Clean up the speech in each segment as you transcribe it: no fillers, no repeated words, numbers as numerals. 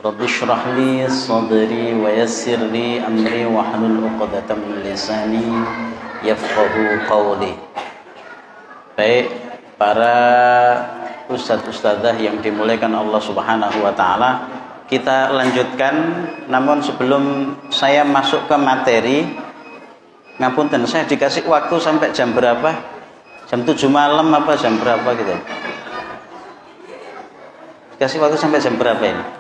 Rabbi shrah li sadri wa yassir li amri wahlul 'uqdatam min lisani yafqahu qawli. Baik, para ustadz-ustadzah yang dimuliakan Allah Subhanahu wa taala, kita lanjutkan. Namun sebelum saya masuk ke materi, ngapunten, saya dikasih waktu sampai jam berapa? Jam 7 malam apa jam berapa gitu? Dikasih waktu sampai jam berapa ini?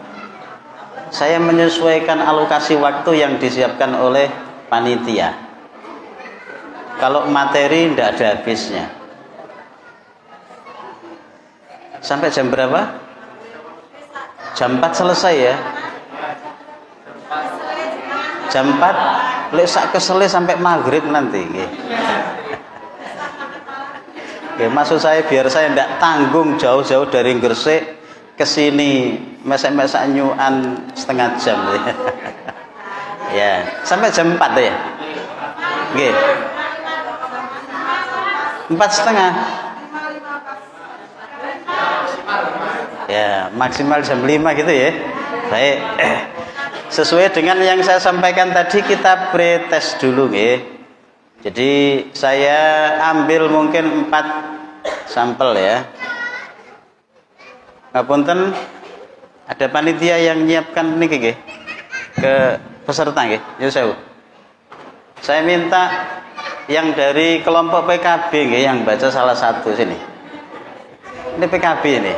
Saya menyesuaikan alokasi waktu yang disiapkan oleh panitia. Kalau materi tidak ada habisnya. Sampai jam berapa? Jam 4 selesai ya. Jam 4 lek sak kesele sampai maghrib nanti. Maksud saya biar saya tidak tanggung jauh-jauh dari Gresik ke sini mesak-mesak nyuan setengah jam ya. Sampai jam 4 ya. Nggih. 4:30. Ya, maksimal jam 5 gitu ya. Baik. Sesuai dengan yang saya sampaikan tadi, kita pre-test dulu nggih. Jadi saya ambil mungkin 4 sampel ya. Ngapunten, ada panitia yang nyiapkan niki nggih ke peserta nggih. Ya saya minta yang dari kelompok PKB nggih yang baca salah satu sini. Ini PKB ini.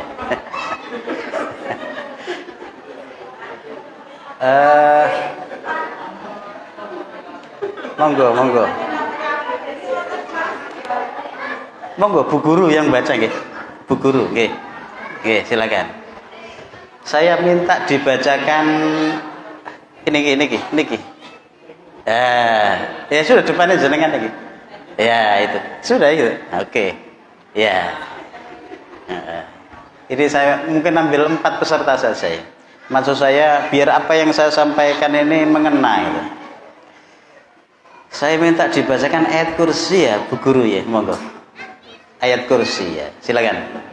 Monggo Bu Guru yang baca nggih. Bu Guru nggih. Oke, silakan. Saya minta dibacakan ini. Ya sudah, depannya jenengan lagi. Ya itu sudah itu. Oke. Ya. Ini saya mungkin ambil 4 peserta saja. Maksud saya biar apa yang saya sampaikan ini mengena. Gitu. Saya minta dibacakan ayat kursi ya, Bu Guru ya, monggo. Ayat kursi ya, silakan.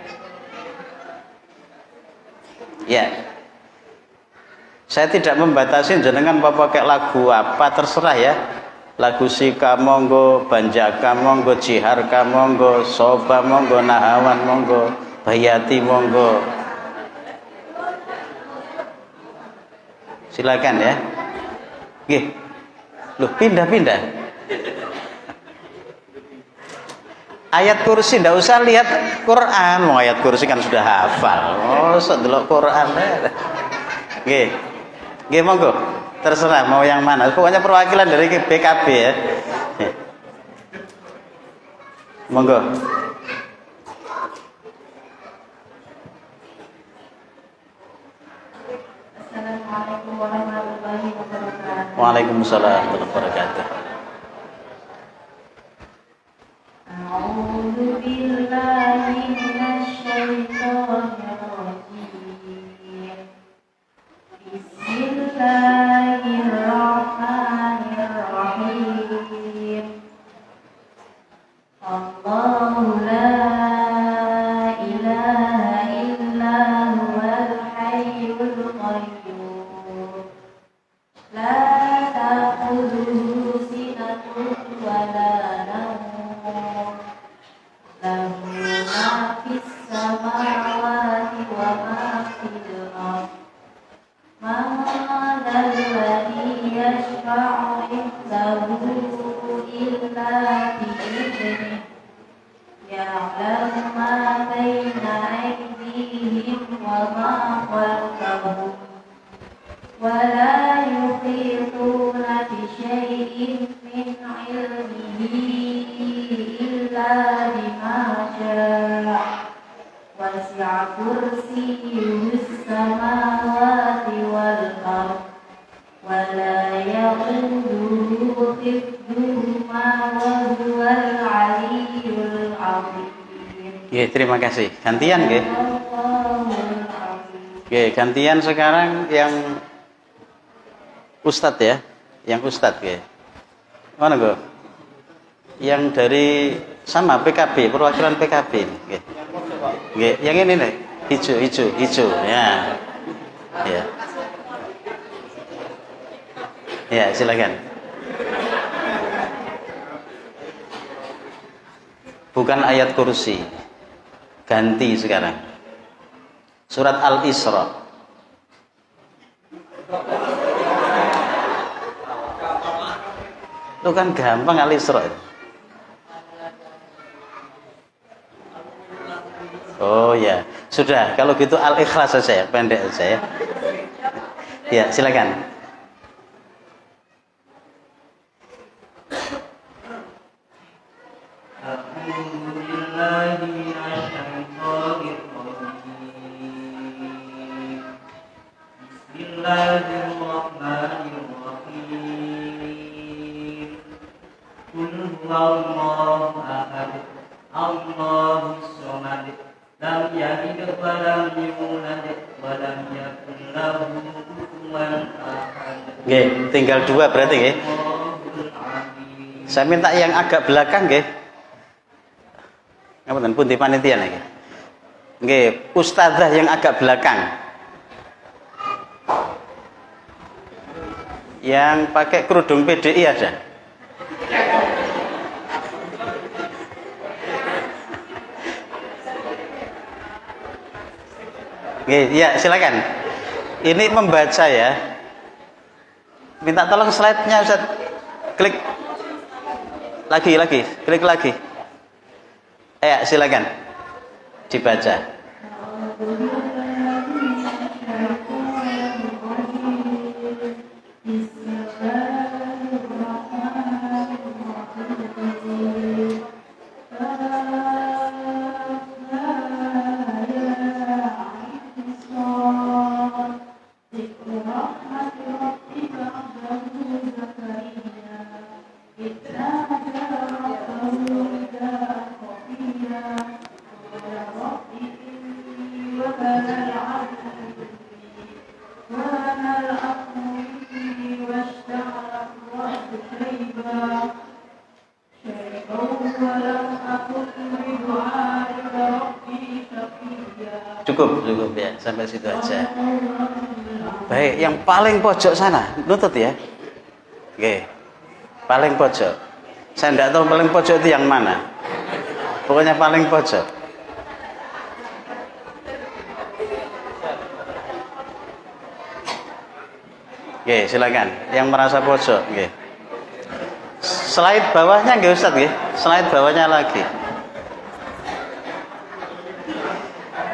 Ya, saya tidak membatasi jenengan mau pakai lagu apa, terserah ya. Lagu Sika monggo, Banjaka monggo, Jiharka monggo, Soba monggo, Nahawan monggo, Bayati monggo. Silakan ya. Nggih. Loh, pindah-pindah. Ayat kursi ndak usah lihat Quran, mau ayat kursi kan sudah hafal. Oh, sok delok Quran. Nggih. Nggih monggo. Terserah mau yang mana. Pokoknya perwakilan dari PKB ya. Monggo. Assalamualaikum warahmatullahi wabarakatuh. Waalaikumsalam warahmatullahi wabarakatuh. أعوذ بالله من الشيطان الرجيم. بسم الله الرحمن الرحيم. الله لا إله إلا هو الحي القيوم لا تأخذه سنة ولا له ما في السماوات وما في الأرض من ذا الذي يشفع عنده إلا بإذنه يعلم ما بين أيديهم وما خلفهم ولا يحيطون بشيء من علمه إلا بما شاء وسع كرسيه السماوات والأرض ولا يؤوده حفظهما وهو العلي العظيم. Terima kasih. Gantian nggih. Gantian sekarang yang Ustadz ya, yang Ustadz ya. Mana go? Yang dari sama PKB, perwakilan PKB. Yang ini nih, hijau ya. Ya. Ya, silakan. Bukan ayat kursi. Ganti sekarang. Surat Al-Isra. Itu kan gampang Al-Isra. Oh ya, sudah. Kalau gitu Al-Ikhlas saja ya, pendek saja ya. Ya, silakan. Bismillahirrahmanirrahim. Qul huwallahu ahad. Allahus samad. Lam yalid wa lam yulad wa lam yakul lahu kufuwan ahad. Nggih, tinggal dua berarti nggih. Saya minta yang agak belakang nggih. Ngapunten pundi panitia niki. Nggih, ustazah yang agak belakang. Yang pakai kerudung PDI ada? Nggih, ya silakan. Ini membaca ya. Minta tolong slide-nya Ustaz. Klik lagi, klik lagi. Ya, silakan. Dibaca. Cukup ya, sampai situ aja. Baik, yang paling pojok sana, nutut ya. Oke, paling pojok. Saya tidak tahu paling pojok itu yang mana. Pokoknya paling pojok. Oke, silakan. Yang merasa pojok, oke. Slide bawahnya nggak Ustaz, nggih. Slide bawahnya lagi.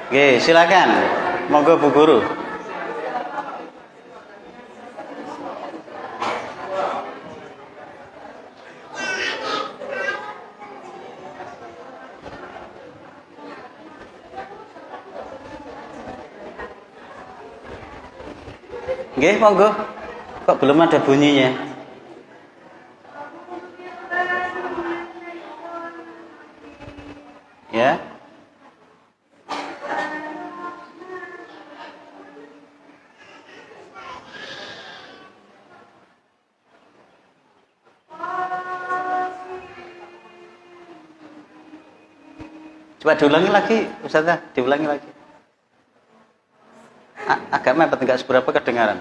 Oke, silakan. Monggo Bu Guru. Nggih, monggo. Kok belum ada bunyinya? Ya. Coba diulangi lagi, Ustazah, diulangi lagi. Agak mepet, enggak seberapa kedengaran.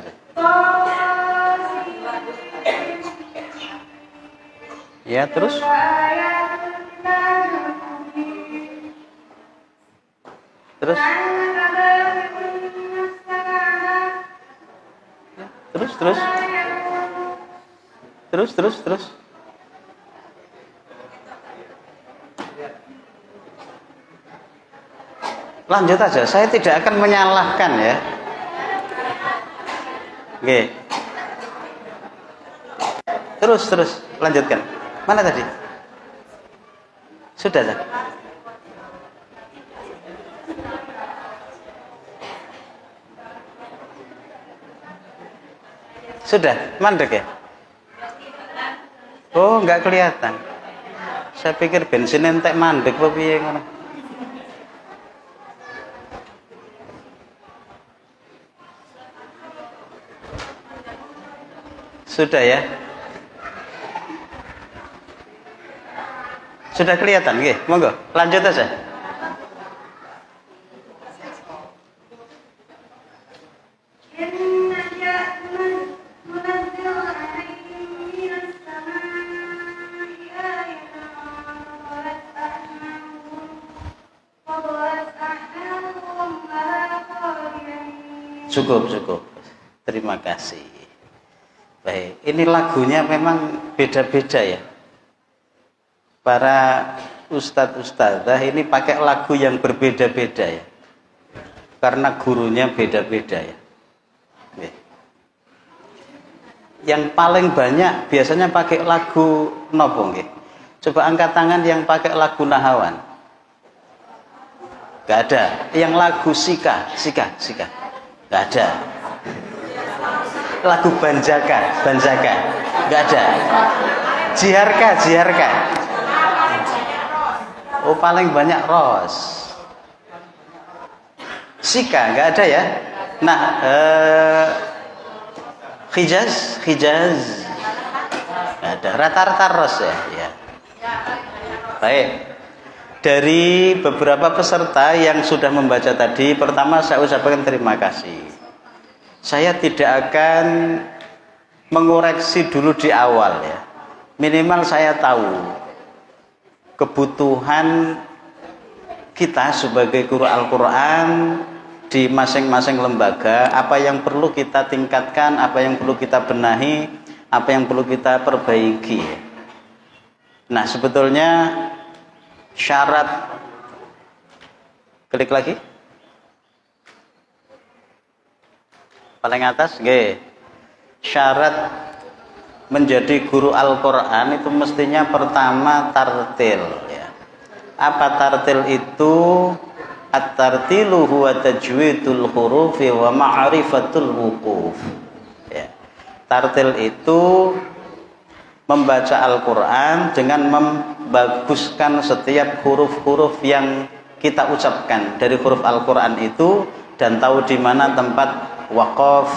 Ya, terus? Terus? Terus? Lanjut aja, saya tidak akan menyalahkan ya. Oke. Terus, lanjutkan. Mana tadi? Sudah tak? Sudah, mandek ya? Oh, nggak kelihatan. Saya pikir bensin entek mandek apa piye ngono. Sudah ya? Sudah kelihatan, nggih. Monggo, lanjut aja. Cukup. Terima kasih. Baik, ini lagunya memang beda-beda ya. Para ustadz-ustadzah ini pakai lagu yang berbeda-beda ya. Karena gurunya beda-beda ya. Yang paling banyak biasanya pakai lagu nopo nggih? Coba angkat tangan yang pakai lagu Nahawan. Gak ada. Yang lagu Sika. Gak ada. Lagu Banjaka. Gak ada. Jiharka. Oh, paling banyak Ros. Sika gak ada ya. Nah, Hijaz gak ada. Rata-rata Ros ya. Baik. Dari beberapa peserta yang sudah membaca tadi, pertama saya ucapkan terima kasih. Saya tidak akan mengoreksi dulu di awal ya. Minimal saya tahu kebutuhan kita sebagai guru Al-Quran di masing-masing lembaga, apa yang perlu kita tingkatkan, apa yang perlu kita benahi, apa yang perlu kita perbaiki. Nah, sebetulnya syarat, klik lagi paling atas, syarat menjadi guru Al-Quran itu mestinya pertama tartil ya. Apa tartil itu? At-tartilu huwa tajwidul hurufi wa ma'rifatul wuquf ya. Tartil itu membaca Al-Quran dengan membaguskan setiap huruf-huruf yang kita ucapkan dari huruf Al-Quran itu, dan tahu di mana tempat waqaf,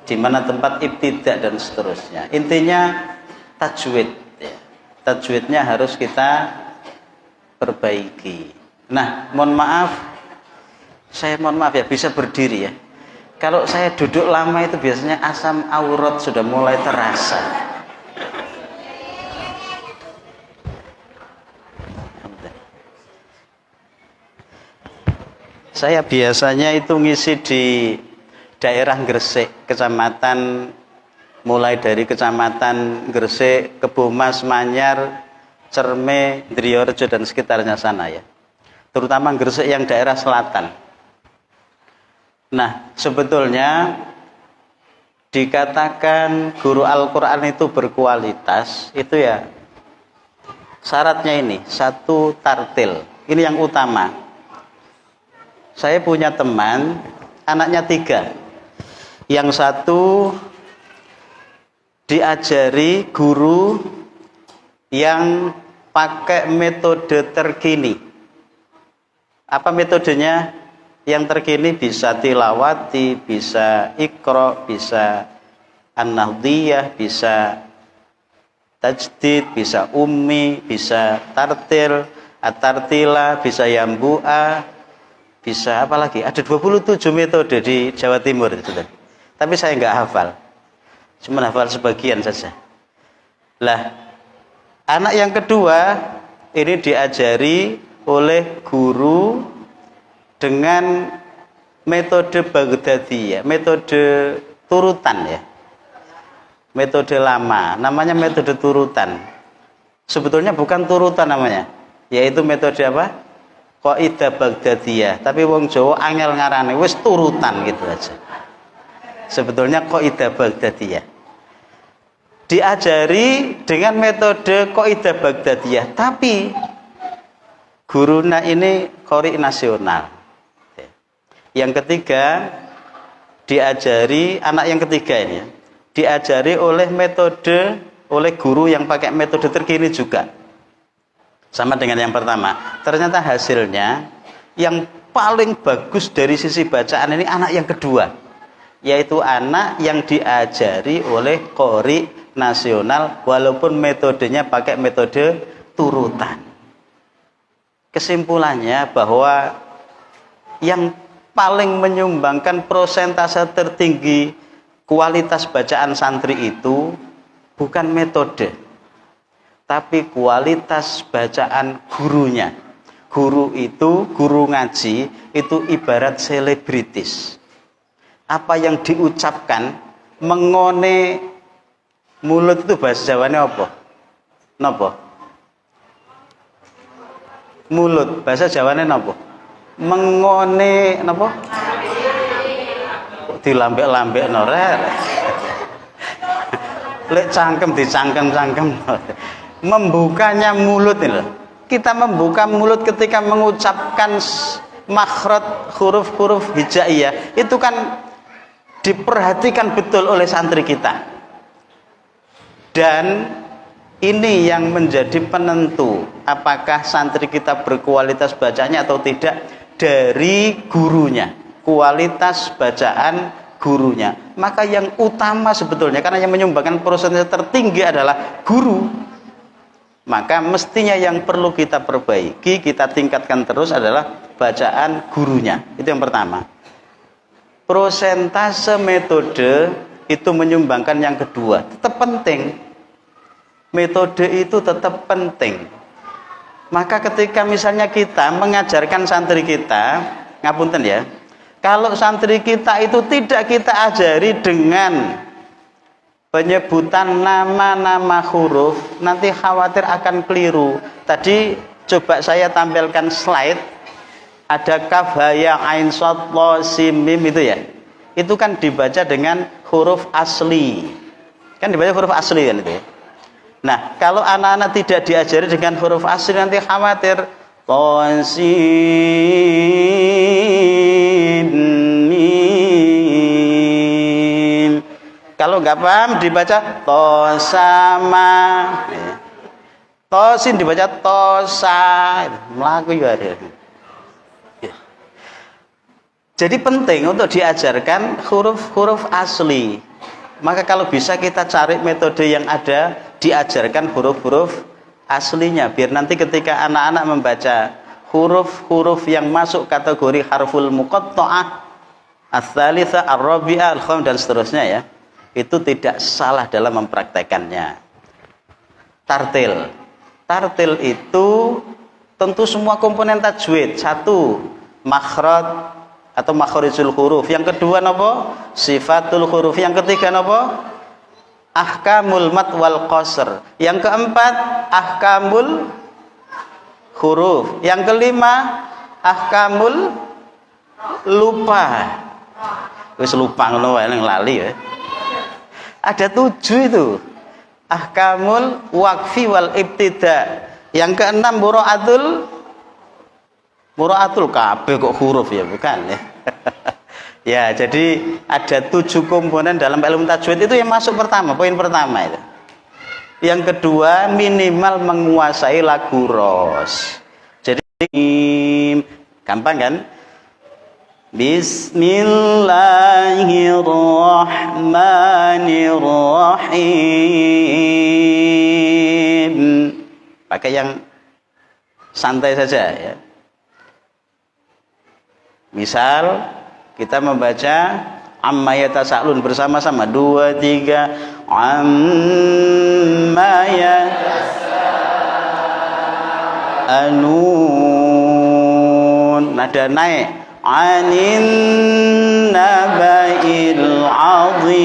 di mana tempat ibtidak dan seterusnya. Intinya tajwid ya. Tajwidnya harus kita perbaiki. Nah, mohon maaf ya, bisa berdiri ya. Kalau saya duduk lama itu biasanya asam aurat sudah mulai terasa. Saya biasanya itu ngisi di daerah Gresik, kecamatan, mulai dari kecamatan Gresik, Kebomas, Manyar, Cerme, Driorejo dan sekitarnya sana ya. Terutama Gresik yang daerah selatan. Nah, sebetulnya dikatakan guru Al-Quran itu berkualitas, itu ya syaratnya ini, satu tartil. Ini yang utama. Saya punya teman, anaknya 3. Yang satu diajari guru yang pakai metode terkini. Apa metodenya? Yang terkini bisa tilawati, bisa iqra, bisa an-nahdiyah, bisa tajdid, bisa ummi, bisa tartil, at-tartila, bisa yambu'a, bisa apa lagi? Ada 27 metode di Jawa Timur itu tadi. Tapi saya nggak hafal. Cuma hafal sebagian saja. Lah, anak yang kedua ini diajari oleh guru dengan metode Baghdadiyah, metode turutan ya. Metode lama, namanya metode turutan. Sebetulnya bukan turutan namanya, yaitu metode apa? Qaidah Baghdadiyah, tapi wong Jawa angel ngarane, wis turutan gitu aja. Sebetulnya qaidah Baghdadiyah. Diajari dengan metode qaidah Baghdadiyah, tapi guruna ini qori nasional. Yang ketiga diajari, anak yang ketiga ini diajari oleh guru yang pakai metode terkini juga. Sama dengan yang pertama. Ternyata hasilnya yang paling bagus dari sisi bacaan ini anak yang kedua, yaitu anak yang diajari oleh qori nasional walaupun metodenya pakai metode turutan. Kesimpulannya bahwa yang paling menyumbangkan persentase tertinggi kualitas bacaan santri itu bukan metode, tapi kualitas bacaan gurunya. Guru ngaji itu ibarat selebritis. apa yang diucapkan mengone mulut itu bahasa Jawane apa? Napa? Mulut bahasa Jawane napa? Mengone napa? Dilambek-lambekno rek. Lek cangkem dicangkem-cangkem. Membukanya mulut ini loh. Kita membuka mulut ketika mengucapkan makhraj huruf-huruf hijaiyah itu kan diperhatikan betul oleh santri kita. Dan ini yang menjadi penentu apakah santri kita berkualitas bacanya atau tidak dari gurunya, kualitas bacaan gurunya. Maka yang utama sebetulnya, karena yang menyumbangkan persentase tertinggi adalah guru, maka mestinya yang perlu kita perbaiki, kita tingkatkan terus adalah bacaan gurunya. Itu yang pertama. Prosentase metode itu menyumbangkan yang kedua, tetap penting. Metode itu tetap penting. Maka ketika misalnya kita mengajarkan santri kita, ngapunten ya, kalau santri kita itu tidak kita ajari dengan penyebutan nama-nama huruf, nanti khawatir akan keliru. Tadi coba saya tampilkan slide, ada kaf, ha, ya, ain, shad, lo, sim, mim itu ya. Itu kan dibaca dengan huruf asli. Kan dibaca huruf asli kan itu ya. Nah, kalau anak-anak tidak diajari dengan huruf asli nanti khawatir mim. Kalau nggak paham dibaca tosama. Tosin dibaca tosa. Melaku ya ada. Jadi penting untuk diajarkan huruf-huruf asli. Maka kalau bisa kita cari metode yang ada, diajarkan huruf-huruf aslinya. Biar nanti ketika anak-anak membaca huruf-huruf yang masuk kategori harful muqatta'ah, ats-tsalitsah, ar-rabi'ah, al-khams dan seterusnya ya, itu tidak salah dalam mempraktekannya. Tartil. Tartil itu tentu semua komponen tajwid. Satu, makhraj atau makhrijul huruf. Yang kedua napa? Sifatul huruf. Yang ketiga napa? Ahkamul mad wal qasr. Yang keempat, ahkamul huruf. Yang kelima, ahkamul lupa. Wis lupa ngono wae ning lali ya. Ada 7 itu. Ahkamul waqfi wal ibtida. Yang keenam muraatul kabeh kok huruf ya, bukan ya. Ya, jadi ada 7 komponen dalam ilmu tajwid itu yang masuk pertama, poin pertama itu. Yang kedua, minimal menguasai lagu ros. Jadi gampang kan? Bismillahirrahmanirrahim. Pakai yang santai saja ya. Misal kita membaca amma yatasaalun bersama-sama 2 3 amma yatasaalun, nada naik, anin nabail azim,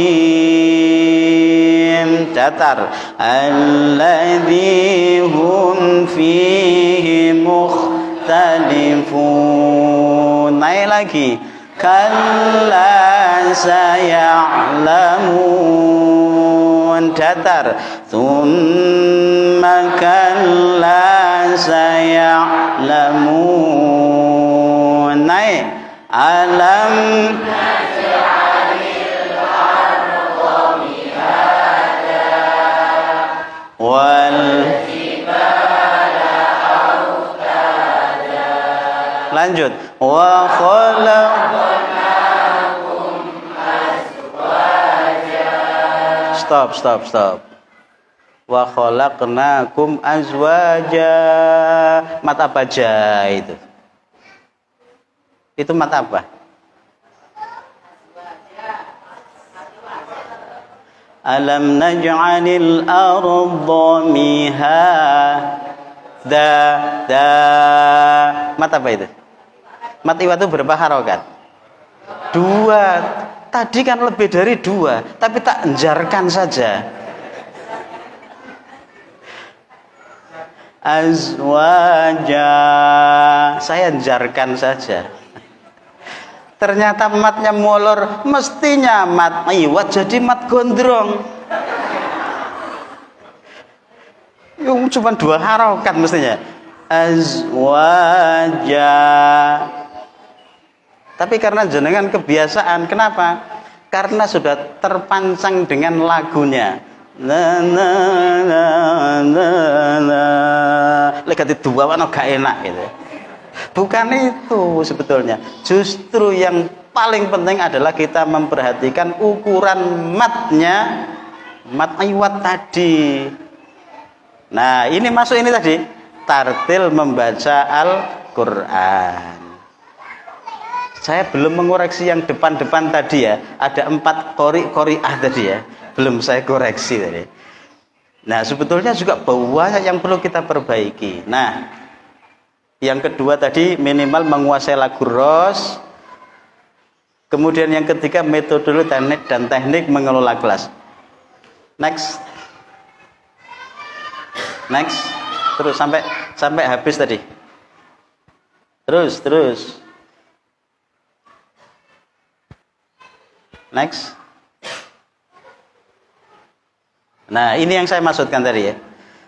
datar, alladzi hum fihi mukhtalifun, naik lagi, kalla saya'lamun, datar, thumma kalla saya'lamun, naik, alam wal lanjut wa khalaqnakum azwaja. Stop. Wa khalaqnakum azwaja. Mat apa ja itu? Itu mat apa? Alam naj'alil arda mihada. Mat apa itu? Mat iwa itu berapa harokat? 2. Tadi kan lebih dari 2, tapi tak enjarkan saja. Azwaja, saya enjarkan saja. Ternyata matnya molor, mestinya mat iwat jadi mat gondrong. Yung cuma 2 harokat mestinya. Azwaja. Tapi karena jenengan kebiasaan, kenapa? Karena sudah terpancang dengan lagunya. Na na na na na. Lekati 2 mana gak enak gitu. Bukan itu sebetulnya. Justru yang paling penting adalah kita memperhatikan ukuran matnya, mat iwat tadi. Nah, ini masuk ini tadi, tartil membaca Al-Qur'an. Saya belum mengoreksi yang depan-depan tadi ya. Ada 4 qori'ah tadi ya. Belum saya koreksi tadi. Nah, sebetulnya juga banyak yang perlu kita perbaiki. Nah, yang kedua tadi minimal menguasai lagu ros. Kemudian yang ketiga metodologi dan teknik mengelola kelas. Next. Terus sampai habis tadi. Terus. Next. Nah, ini yang saya maksudkan tadi ya.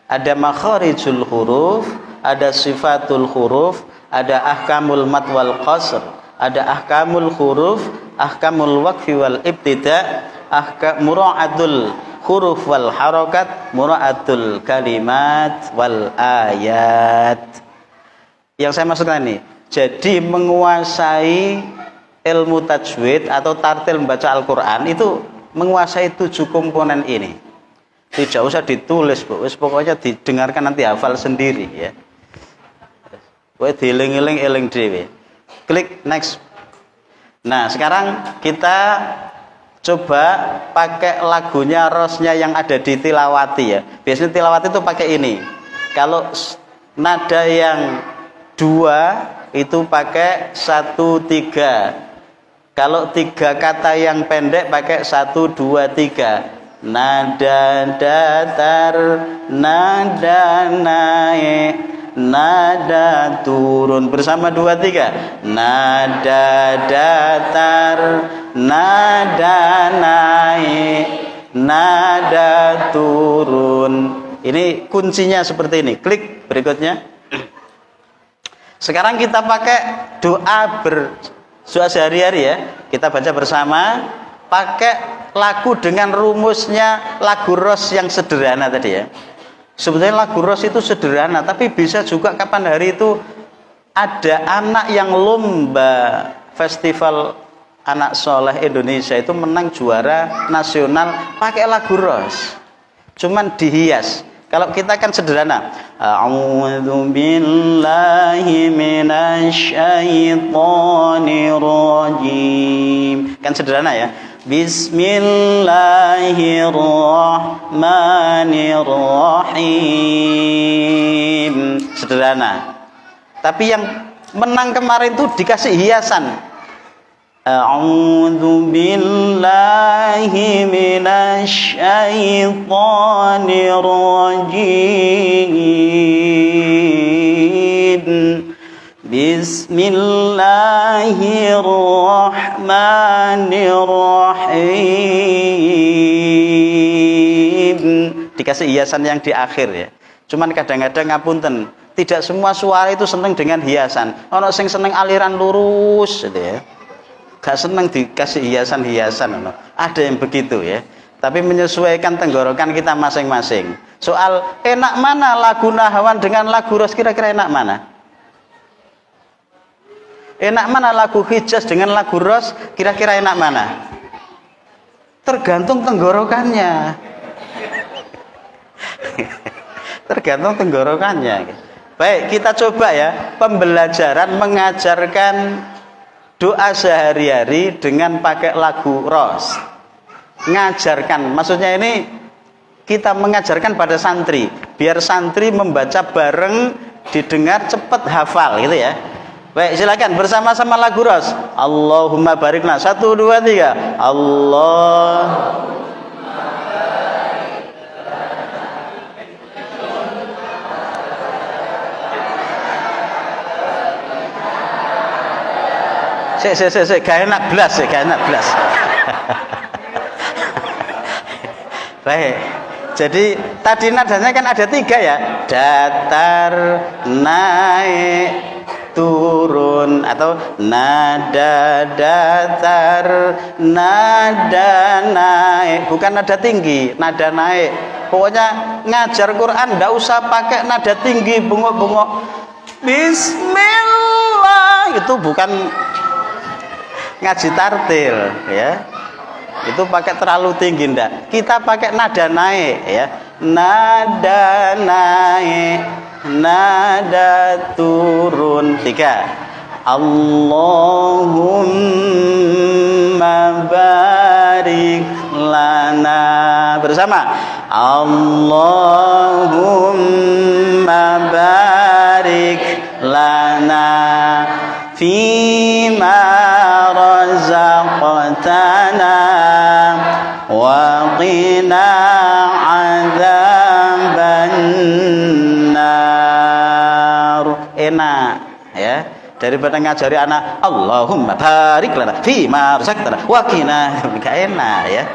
Ada makharijul huruf, ada sifatul huruf, ada ahkamul mat wal qasr, ada ahkamul huruf, ahkamul waqfi wal ibtida, mura'atul huruf wal harakat, mura'atul kalimat wal ayat. Yang saya maksudkan ini, jadi menguasai ilmu tajwid atau tartil membaca Al-Qur'an itu menguasai 7 komponen ini. Tidak usah ditulis, Bu. Pokoknya didengarkan nanti hafal sendiri ya. Kowe dieling-eling dhewe. Klik next. Nah, sekarang kita coba pakai lagunya rosnya yang ada di tilawati ya. Biasanya tilawati itu pakai ini. Kalau nada yang 2 itu pakai 1 3. Kalau 3 kata yang pendek pakai 1 2 3. Nada datar, nada naik, nada turun. Bersama 2 3. Nada datar, nada naik, nada turun. Ini kuncinya seperti ini. Klik berikutnya. Sekarang kita pakai doa sehari-hari ya. Kita baca bersama. Pakai lagu dengan rumusnya lagu ros yang sederhana tadi ya. Sebetulnya lagu ros itu sederhana, tapi bisa juga kapan hari itu ada anak yang lomba festival anak soleh Indonesia itu menang juara nasional pakai lagu ros. Cuman dihias. Kalau kita kan sederhana. A'udzu billahi minasyaitonir rajim. Kan sederhana ya. Bismillahirrahmanirrahim. Sederhana. Tapi yang menang kemarin itu dikasih hiasan. A'udzu billahi minasyaitonir rajim. Bismillahirrahmanirrahim. Dikasih hiasan yang di akhir ya. Cuman kadang-kadang ngapunten, tidak semua suara itu seneng dengan hiasan. Ono sing seneng aliran lurus gitu ya. Gak seneng dikasih hiasan-hiasan. Ada yang begitu ya. Tapi menyesuaikan tenggorokan kita masing-masing. Soal enak mana lagu nahwan dengan lagu ros, kira-kira enak mana? Enak mana lagu hijaz dengan lagu ros, kira-kira enak mana? Tergantung tenggorokannya. Tergantung tenggorokannya. Baik, kita coba ya pembelajaran mengajarkan doa sehari-hari dengan pakai lagu ros. Ngajarkan, maksudnya ini kita mengajarkan pada santri, biar santri membaca bareng, didengar cepat hafal gitu ya. Baik, silakan bersama-sama lagu Ros. Allahumma barikna. 1 2 3. Allah. Sik, gak enak blas, gak enak blas. Baik. Jadi tadi nadanya kan ada 3 ya. Datar, naik, turun, atau nada datar, nada naik. Bukan nada tinggi, nada naik. Pokoknya ngajar Quran ndak usah pakai nada tinggi, bengok-bengok. Bismillah, itu bukan ngaji tartil ya. Itu pakai terlalu tinggi ndak. Kita pakai nada naik ya. Nada naik, nada turun. 3. Allahumma barik lana. Bersama. Allahumma barik lana fima razaqtana wa qina adzabannar. Enak ya, daripada ngajari anak Allahumma barik lana fima razaqtana wa qina, enggak enak ya.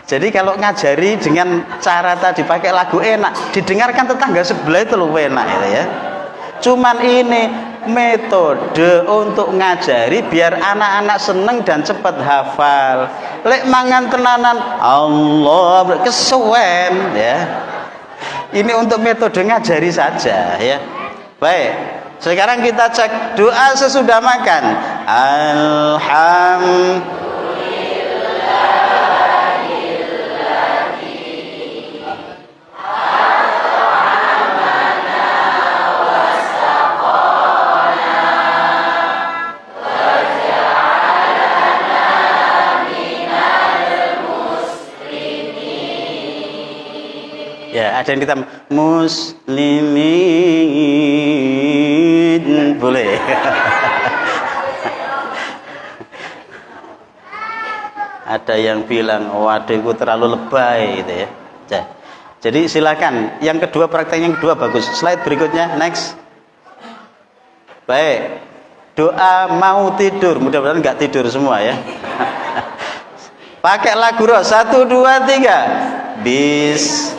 Jadi kalau ngajari dengan cara tadi pakai lagu enak, didengarkan tetangga sebelah itu loh enak itu ya. Cuman ini metode untuk ngajari biar anak-anak seneng dan cepat hafal. Lek mangan tenanan Allah kesuwen ya. Ini untuk metode ngajari saja ya. Baik. Sekarang kita cek doa sesudah makan. Ya, ada yang kita muslimin boleh. Ada yang bilang waduh itu terlalu lebay gitu ya. Jadi silakan. Yang kedua, praktek yang kedua bagus. Slide berikutnya, next. Baik. Doa mau tidur, mudah-mudahan nggak tidur semua ya. Pakai lagu Ros. 1 2 3. Bis.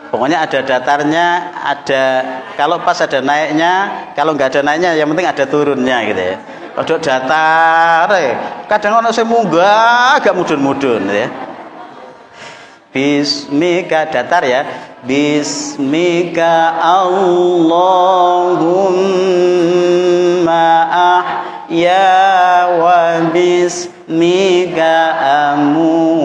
Pokoknya ada datarnya, ada kalau pas ada naiknya, kalau nggak ada naiknya, yang penting ada turunnya gitu ya. Kalau datar, kadang orang saya munggah agak mudun-mudun ya. Bismika datar ya. Bismika Allahumma ahya wa bismika amut.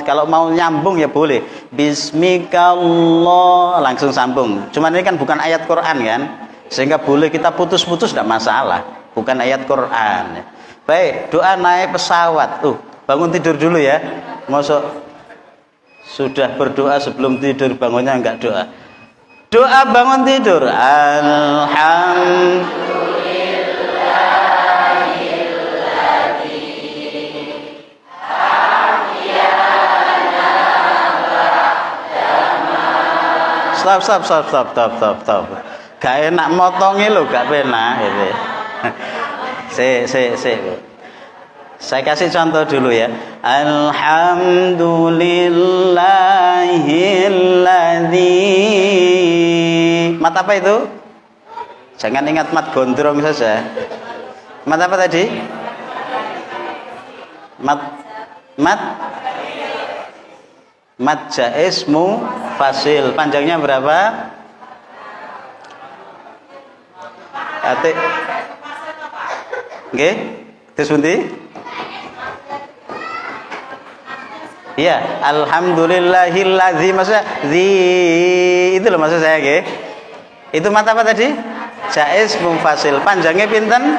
Kalau mau nyambung ya boleh. Bismika Allah langsung sambung. Cuman ini kan bukan ayat Quran kan, sehingga boleh kita putus-putus tidak masalah. Bukan ayat Quran. Baik, doa naik pesawat. Bangun tidur dulu ya. Masuk sudah berdoa sebelum tidur, bangunnya enggak doa. Doa bangun tidur. Stop. Gak enak motongnya lo, gak penak gitu. Saya kasih contoh dulu ya. Alhamdulillahilladzi. Mat apa itu? Jangan ingat mat gondrong saja. Mat apa tadi? Mat jaiz fasil. Panjangnya berapa? Atik. Nggih. Terus pundi? Iya, alhamdulillahilladzi, maksudnya itu loh maksud saya nggih. Itu mat apa tadi? Jaiz fasil. Panjangnya pinten?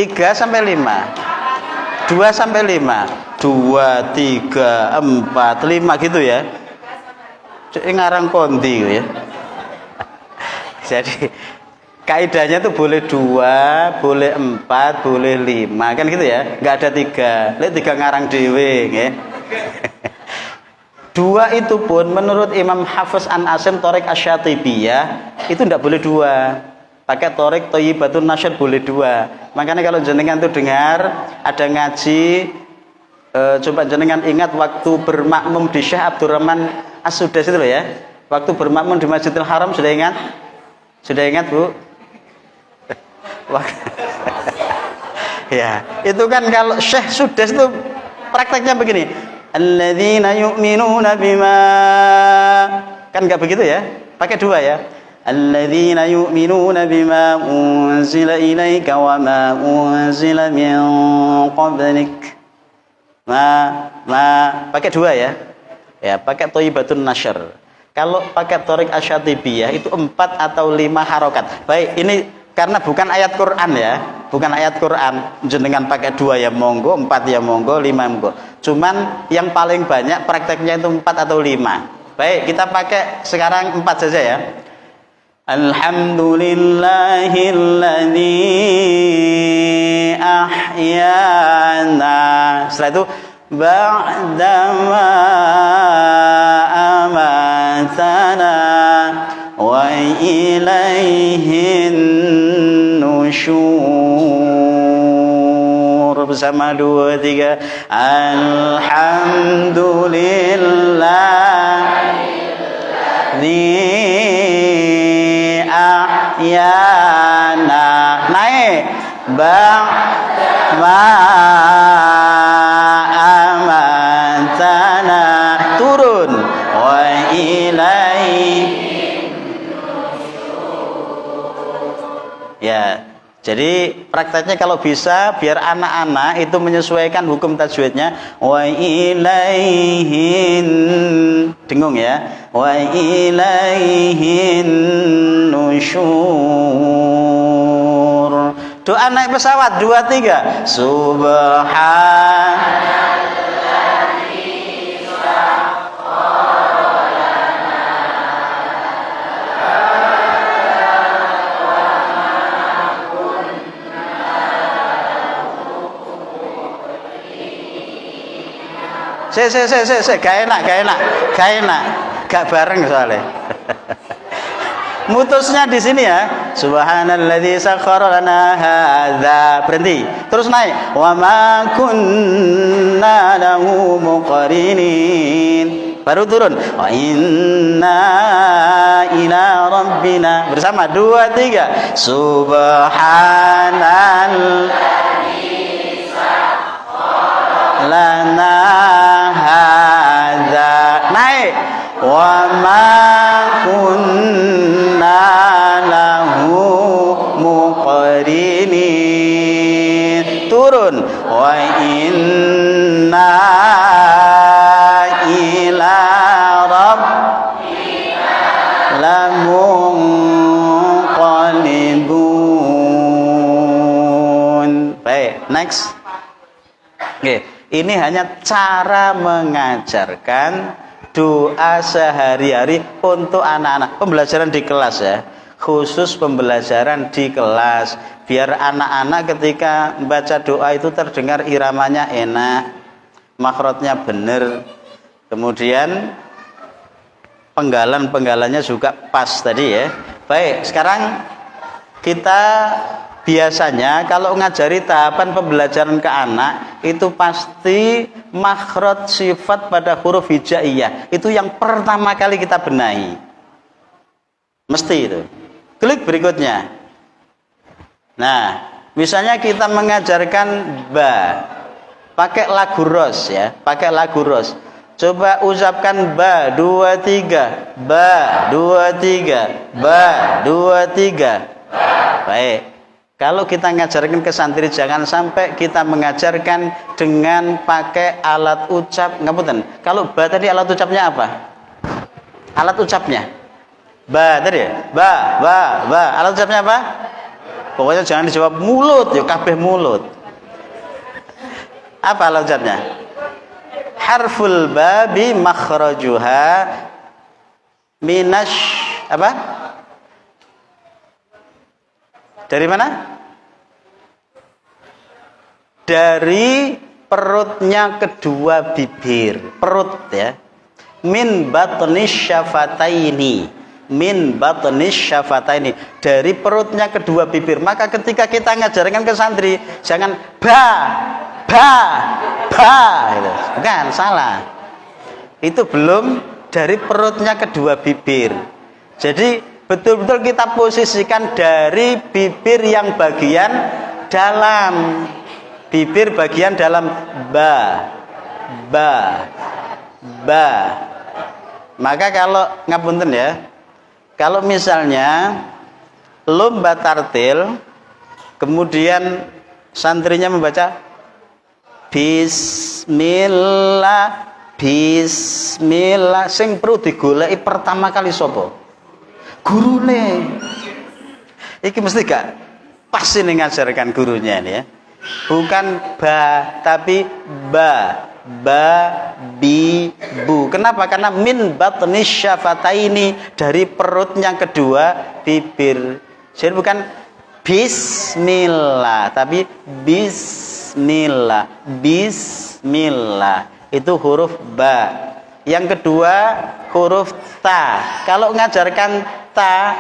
3 sampai 5. 2 sampai 5. 2, 3, 4, 5 gitu ya. Ngarang kondi ya. Jadi kaidahnya tuh boleh 2, boleh 4, boleh 5 kan gitu ya. Nggak ada 3. Lek 3 ngarang dhewe nggih. 2 itu pun menurut Imam Hafiz An Asim Thoriq Asy-Syatibiyah itu tidak boleh 2. Pakai Thoriq Thayyibatun Nasyr boleh 2. Makanya kalau jenengan tuh dengar ada ngaji, coba jenengan ingat waktu bermakmum di Syekh Abdurrahman As-Sudais itu loh ya. Waktu bermakmum di Masjidil Haram sudah ingat? Sudah ingat, Bu? Ya, itu kan kalau Syekh Sudais itu prakteknya begini. Alladzina yu'minuna bima, kan enggak begitu ya? Pakai 2 ya. Alladzina yu'minuna bima unzila ilaika wa ma unzila min qablik. Pakai 2 ya. Ya, pakai Thayyibatun Nasyr. Kalau pakai Thoriq Asy-Syatibiyah itu 4 atau 5 harokat. Baik, ini karena bukan ayat Quran ya, bukan ayat Quran. Jenengan pakai 2 ya monggo, 4 ya monggo, 5 monggo. Cuman yang paling banyak prakteknya itu 4 atau 5. Baik, kita pakai sekarang 4 saja ya. Alhamdulillahilladzi ahyana. Setelah itu ba'dama amatana wa ilaihin nusyur. Bersama 2, 3. Alhamdulilladzi ahyana. Naik. Ba'dama amatana. Turun. Wa ilaihin. Ya, jadi prakteknya kalau bisa biar anak-anak itu menyesuaikan hukum tajwidnya. Wa ilaihin, dengung ya. Wa ilaihin nusyur. Doa naik pesawat 2, 3. Gak enak, gak bareng soalnya. Mutusnya di sini ya. Subhanalladzi sakhkhara lana hadza. Berhenti. Terus naik. Wa ma kunna lahu muqrinin. Baru turun. Wa inna ila rabbina. Bersama 2, 3. Subhanalladzi sakhkhara lana hadza. Naik. Wa ma kunna lahu muqrinin. Turun. Wa inna ila rabbina lamunqalibun. Baik, next. Oke, ini hanya cara mengajarkan doa sehari-hari untuk anak-anak. Pembelajaran di kelas ya, khusus pembelajaran di kelas, biar anak-anak ketika membaca doa itu terdengar iramanya enak, makhrajnya benar, kemudian penggalan-penggalannya juga pas tadi ya. Baik, sekarang kita biasanya kalau ngajari tahapan pembelajaran ke anak itu pasti makhraj sifat pada huruf hijaiyah itu yang pertama kali kita benahi, mesti itu. Klik berikutnya. Nah, misalnya kita mengajarkan ba pakai lagu ros ya, pakai lagu ros. Coba ucapkan ba 2 3, ba 2 3, ba 2 3. Baik. Kalau kita ngajarkan ke santri jangan sampai kita mengajarkan dengan pakai alat ucap. Ngapunten. Kalau ba tadi alat ucapnya apa? Alat ucapnya ba tadi ya? Ba. Alat ucapnya apa? Pokoknya jangan dijawab mulut, ya kabeh mulut. Apa lafadznya? Harful babi makhrajuha minash apa? Dari mana? Dari perutnya kedua bibir, perut ya. Min batnis syafataini, min batnis syafataini, dari perutnya kedua bibir. Maka ketika kita ngajarkan ke santri, jangan ba gitu. Bukan, salah. Itu belum dari perutnya kedua bibir. Jadi betul-betul kita posisikan dari bibir yang bagian dalam, bibir bagian dalam ba. Maka kalau ngapunten ya, kalau misalnya lomba tartil, kemudian santrinya membaca Bismillah, Bismillah, sing perlu digoleki pertama kali sapa? Gurune. Iki mesti gak pas ini ngajarkan gurunya ini ya. Bukan ba tapi ba, bi, bu. Kenapa? Karena min batnis syafataini, dari perutnya kedua bibir. Jadi bukan bismillah tapi bismillah. Bismillah itu huruf ba. Yang kedua huruf ta. Kalau mengajarkan ta,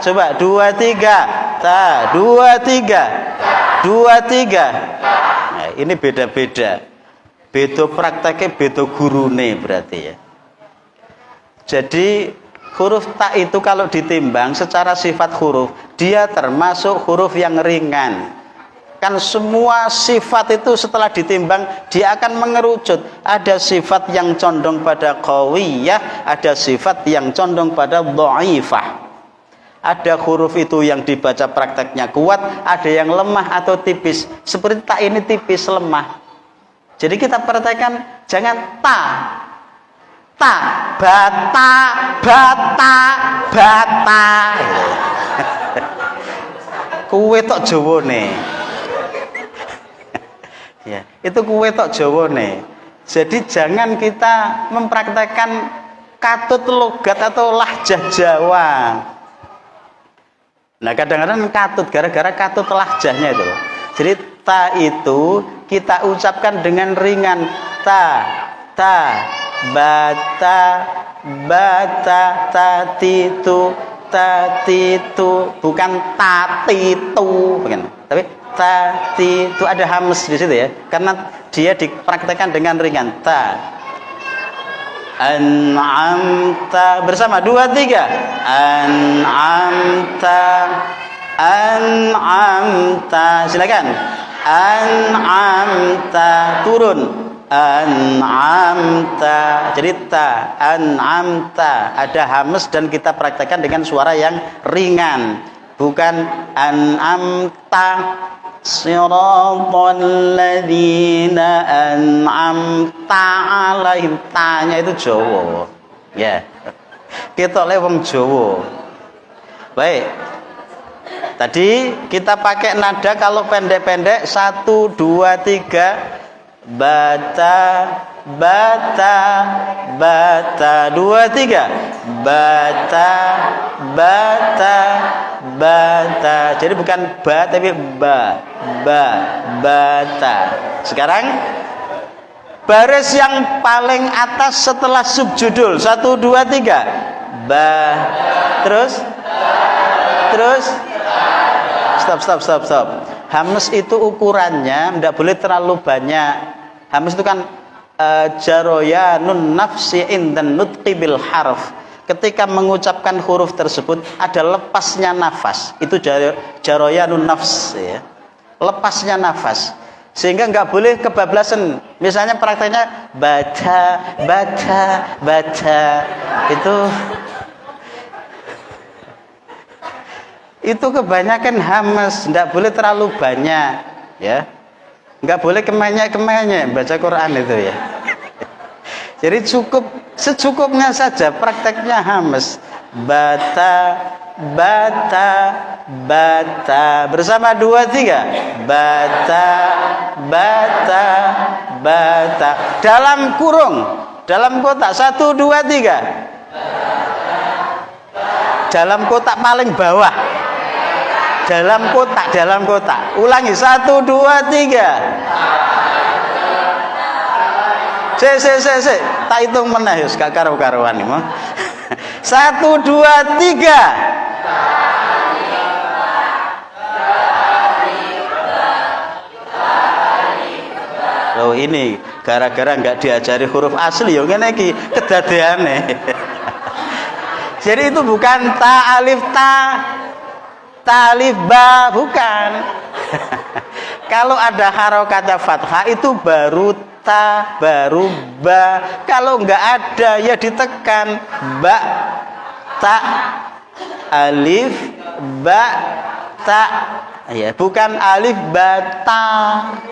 coba 2 3 ta, 2 3 2 3. Nah, ini beda-beda. Beda prakteknya, beda gurune berarti ya. Jadi huruf ta itu kalau ditimbang secara sifat huruf, dia termasuk huruf yang ringan. Kan semua sifat itu setelah ditimbang dia akan mengerucut. Ada sifat yang condong pada qawiyah, ada sifat yang condong pada dhaifah. Ada huruf itu yang dibaca prakteknya kuat, ada yang lemah atau tipis. Seperti ta ini tipis, lemah. Jadi kita perhatikan jangan ta, bata, kuwe tok Jawane. Ya, itu kuwe tok Jawane. Jadi jangan kita mempraktekkan katut logat atau lahjah Jawa. Nah kadang-kadang katut gara-gara katut lahjahnya itu. Jadi ta itu kita ucapkan dengan ringan, ta, bata, tatitu, bukan tatitu, bukan. Tapi tatitu ada hams di situ ya, karena dia dipraktekkan dengan ringan. Ta, an'amta, bersama 2 3, an'amta, silakan. An'amta, turun. An'amta, jadi ta, an'amta, ada hamas dan kita praktekkan dengan suara yang ringan, bukan an'amta siratal ladzina an'amta alaihim. Tanya itu Jawa ya, kita oleh wong Jawa. Baik, tadi kita pakai nada kalau pendek-pendek 1 2 3, bata, 2 3, bata. Jadi bukan ba tapi bata. Sekarang baris yang paling atas setelah subjudul 1 2 3, terus stop. Hamas itu ukurannya tidak boleh terlalu banyak. Hamas itu kan jaroyanun nafsi indan nutqi bil harf. Ketika mengucapkan huruf tersebut ada lepasnya nafas. Itu jaroyanun nafs ya. Lepasnya nafas. Sehingga nggak boleh kebablasan. Misalnya prakteknya baca. Itu kebanyakan hamas, tidak boleh terlalu banyak ya, nggak boleh kemenyek baca Quran itu ya. Jadi secukupnya saja prakteknya hamas, bata, bata, bata. Bersama 2, 3. Bata, bata, bata. Dalam kurung, dalam kotak 1, 2, 3. Dalam kotak paling bawah. Dalam kotak, dalam kotak. Ulangi 1, 2, 3. Se. Tak hitung meneh wis gak karo-karoan iki mah. 1, 2, 3. Loh ini gara-gara nggak diajari huruf asli yo ngene iki kedadeane. Jadi itu bukan ta alif ta, ta alif ba, bukan. Kalau ada harokat fathah itu baru ta, baru ba. Kalau nggak ada ya ditekan ba, ta, alif, ba, ta. Ya, bukan alif bata,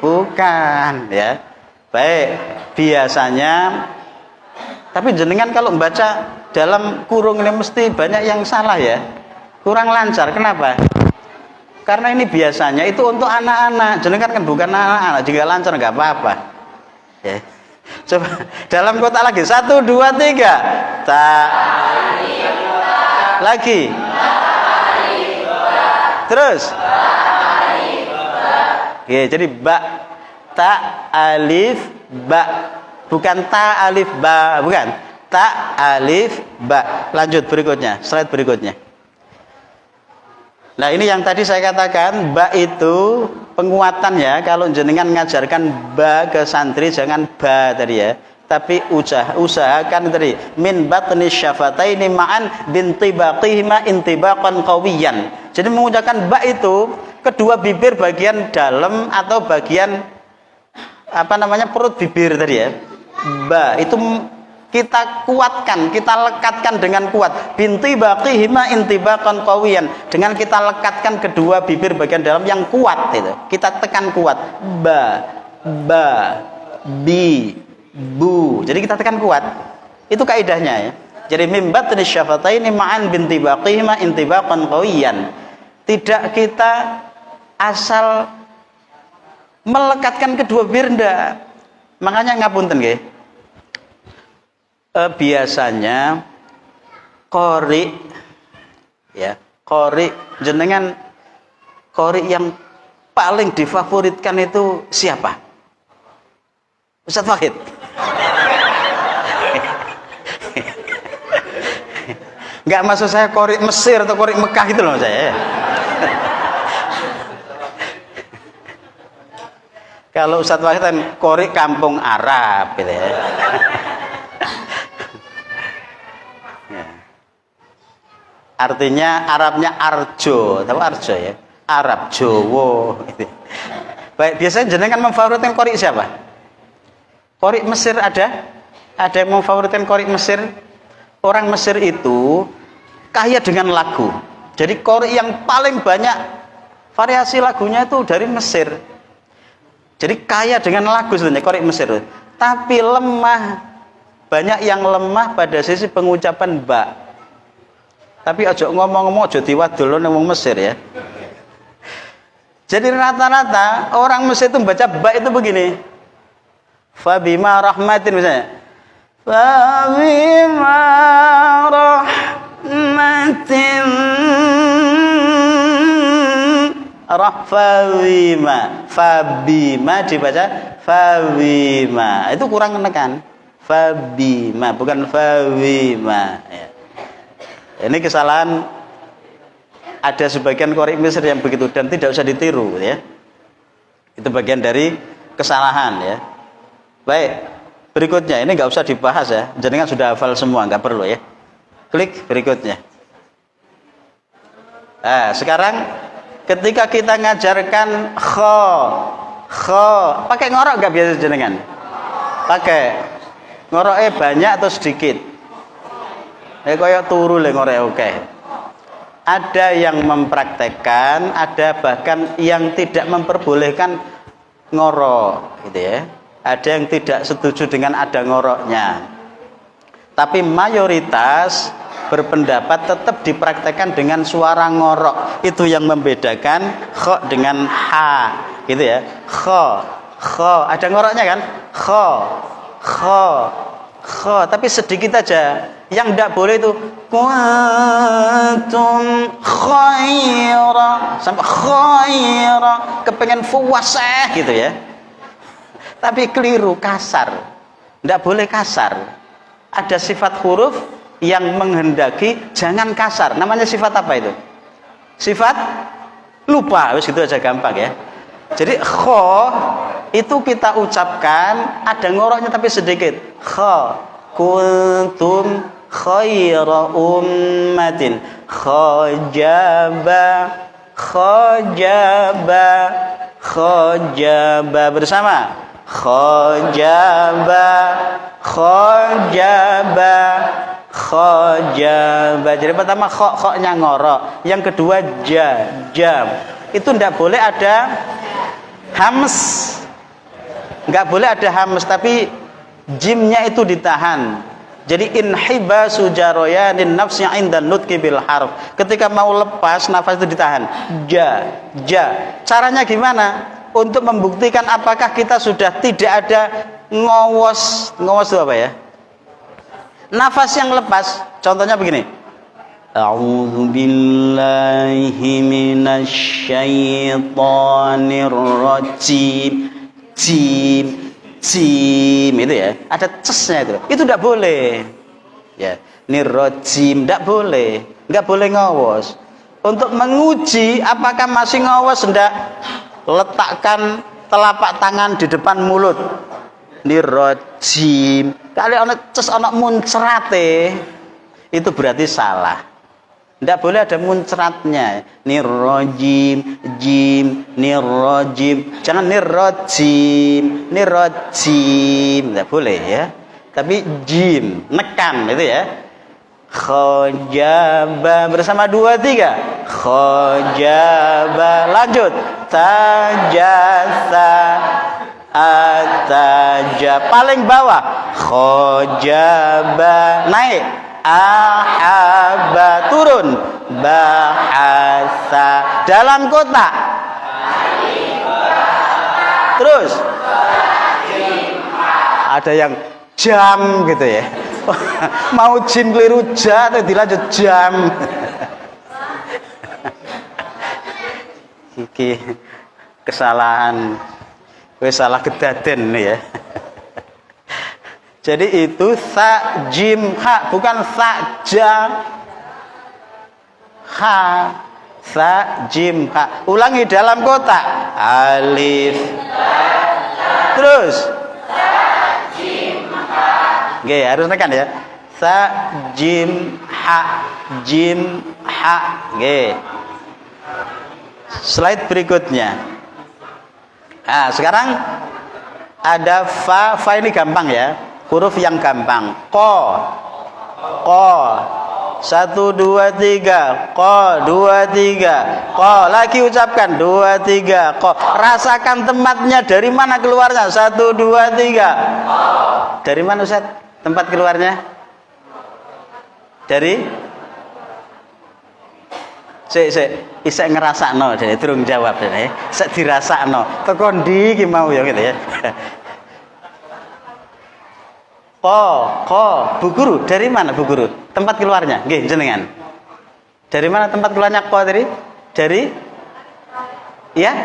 bukan ya. Baik, biasanya tapi jenengan kalau membaca dalam kurung ini mesti banyak yang salah ya. Kurang lancar. Kenapa? Karena ini biasanya itu untuk anak-anak. Jenengan kan bukan anak-anak, jika lancar nggak apa-apa. Ya. Coba dalam kotak lagi 1, 2, 3. Ta. Lagi. Terus. Oke, jadi ba, ta, alif, ba. Bukan ta, alif, ba. Bukan. Ta, alif, ba. Lanjut berikutnya. Slide berikutnya. Nah ini yang tadi saya katakan. Ba itu penguatan ya. Kalau jenengan ngajarkan ba ke santri, jangan ba tadi ya. Tapi usahakan tadi. Min batni syafataini ma'an bintibaqihima intibaqan qawiyan. Jadi mengucapkan ba itu kedua bibir bagian dalam atau bagian perut bibir tadi ya. Ba itu kita kuatkan, kita lekatkan dengan kuat. Binti baqihima intibaqan qawiyan. Dengan kita lekatkan kedua bibir bagian dalam yang kuat itu. Kita tekan kuat. Ba, bi, bu. Jadi kita tekan kuat. Itu kaidahnya ya. Jadi mim batni syafataini ma'an binti baqihima intibaqan qawiyan. Tidak kita asal melekatkan kedua bibir ndak. Makanya ngapunten nggih. Biasanya qori ya, qori jenengan qori yang paling difavoritkan itu siapa? Ustaz Wahid. Enggak maksud saya qori Mesir atau qori Mekah gitu loh saya. Kalau Ustaz Wahid kan qori kampung Arab gitu ya. Artinya Arabnya Arjo, tahu Arjo ya? Arab Jowo. Gitu. Baik, biasanya jenengan memfavoritkan qori siapa? Qori Mesir ada? Ada yang memfavoritkan qori Mesir? Orang Mesir itu kaya dengan lagu. Jadi qori yang paling banyak variasi lagunya itu dari Mesir. Jadi kaya dengan lagu sebenarnya qori Mesir. Tapi lemah, banyak yang lemah pada sisi pengucapan ba. Tapi ojo ngomong-ngomong ojo diwadul nang wong Mesir ya. Jadi rata-rata orang Mesir itu membaca ba itu begini. Fa bima rahmatin misalnya. Fa bima rahmatin rahfawima. Fa bima dibaca fa bima. Itu kurang menekan. Fa bima bukan fa bima ya. Ini kesalahan ada sebagian qori Mesir yang begitu dan tidak usah ditiru ya. Itu bagian dari kesalahan ya. Baik, berikutnya ini nggak usah dibahas ya. Jenengan sudah hafal semua, nggak perlu ya. Klik berikutnya. Nah, sekarang ketika kita ngajarkan kho, pakai ngorok nggak biasa jenengan? Pakai. Ngoroknya banyak atau sedikit? Kaya turu le ngorek oke. Ada yang mempraktekkan, ada bahkan yang tidak memperbolehkan ngorok gitu ya. Ada yang tidak setuju dengan ada ngoroknya. Tapi mayoritas berpendapat tetap dipraktekkan dengan suara ngorok. Itu yang membedakan kho dengan ha, gitu ya. Kho, ada ngoroknya kan? Kho, tapi sedikit aja. Yang tidak boleh itu kuntum khaira sampai khaira, kepengen fuwaseh gitu ya. Tapi keliru, kasar. Tidak boleh kasar. Ada sifat huruf yang menghendaki jangan kasar. Namanya sifat apa itu? Sifat lupa. Wis gitu aja gampang ya. Jadi kho itu kita ucapkan ada ngoroknya tapi sedikit. Kho, kuntum khaira ummatin, khojaba bersama. Khojaba. Jadi pertama khoknya ngorok, yang kedua jam. Itu tidak boleh ada hams, nggak boleh ada hams, tapi jimnya itu ditahan. Jadi inhibasu jaroyanin nafsnya indan nutki bil harf. Ketika mau lepas nafas itu ditahan. Ja. Caranya gimana? Untuk membuktikan apakah kita sudah tidak ada ngowos. Ngowos itu apa ya? Nafas yang lepas. Contohnya begini. A'udzu billahi minasyaitonir rajim. Jim itu ya, ada cesnya itu tidak boleh ya. Nirrojim tidak boleh, nggak boleh ngawos. Untuk menguji apakah masih ngawos, hendak letakkan telapak tangan di depan mulut. Nirrojim, kali ana ces ana muncrate, itu berarti salah. Tidak boleh ada muncratnya. Nirrojim, nirrojim. Jangan nirrojim. Tidak boleh ya. Tapi jim, nekan itu ya. Khojaba bersama 2, 3. Khojaba, lanjut. Tajasa, ataja. Paling bawah. Khojaba, naik. Ahaba, turun. Bahasa, dalam kotak. Terus ada yang jam gitu ya. Mau jim keliru ja atau dilanjut jam. Iki kesalahan, salah kedaden nih ya. Jadi itu sa jim ha, bukan sa ja ha. Sa jim ha. Ulangi dalam kotak. Alif. Terus sa jim ha. Oke, harus tekan ya. Sa jim ha. Jim ha. Oke. Slide berikutnya. Nah, sekarang ada fa. Fa ini gampang ya. Huruf yang gampang. Ko. 1, 2, 3. Ko. 2, 3. Ko. Lagi ucapkan 2, 3. Ko. Rasakan tempatnya dari mana keluarnya. 1, 2, 3. Dari mana Ustaz? Tempat keluarnya? Dari? Isek ngerasakno, jadi turun jawab ya. Isek dirasakno. Teko ndi ki mau ya gitu ya. Ko, Bu Guru, dari mana Bu Guru? Tempat keluarnya, nggih jenengan. Dari mana tempat keluarnya ko tadi? Dari? Ya?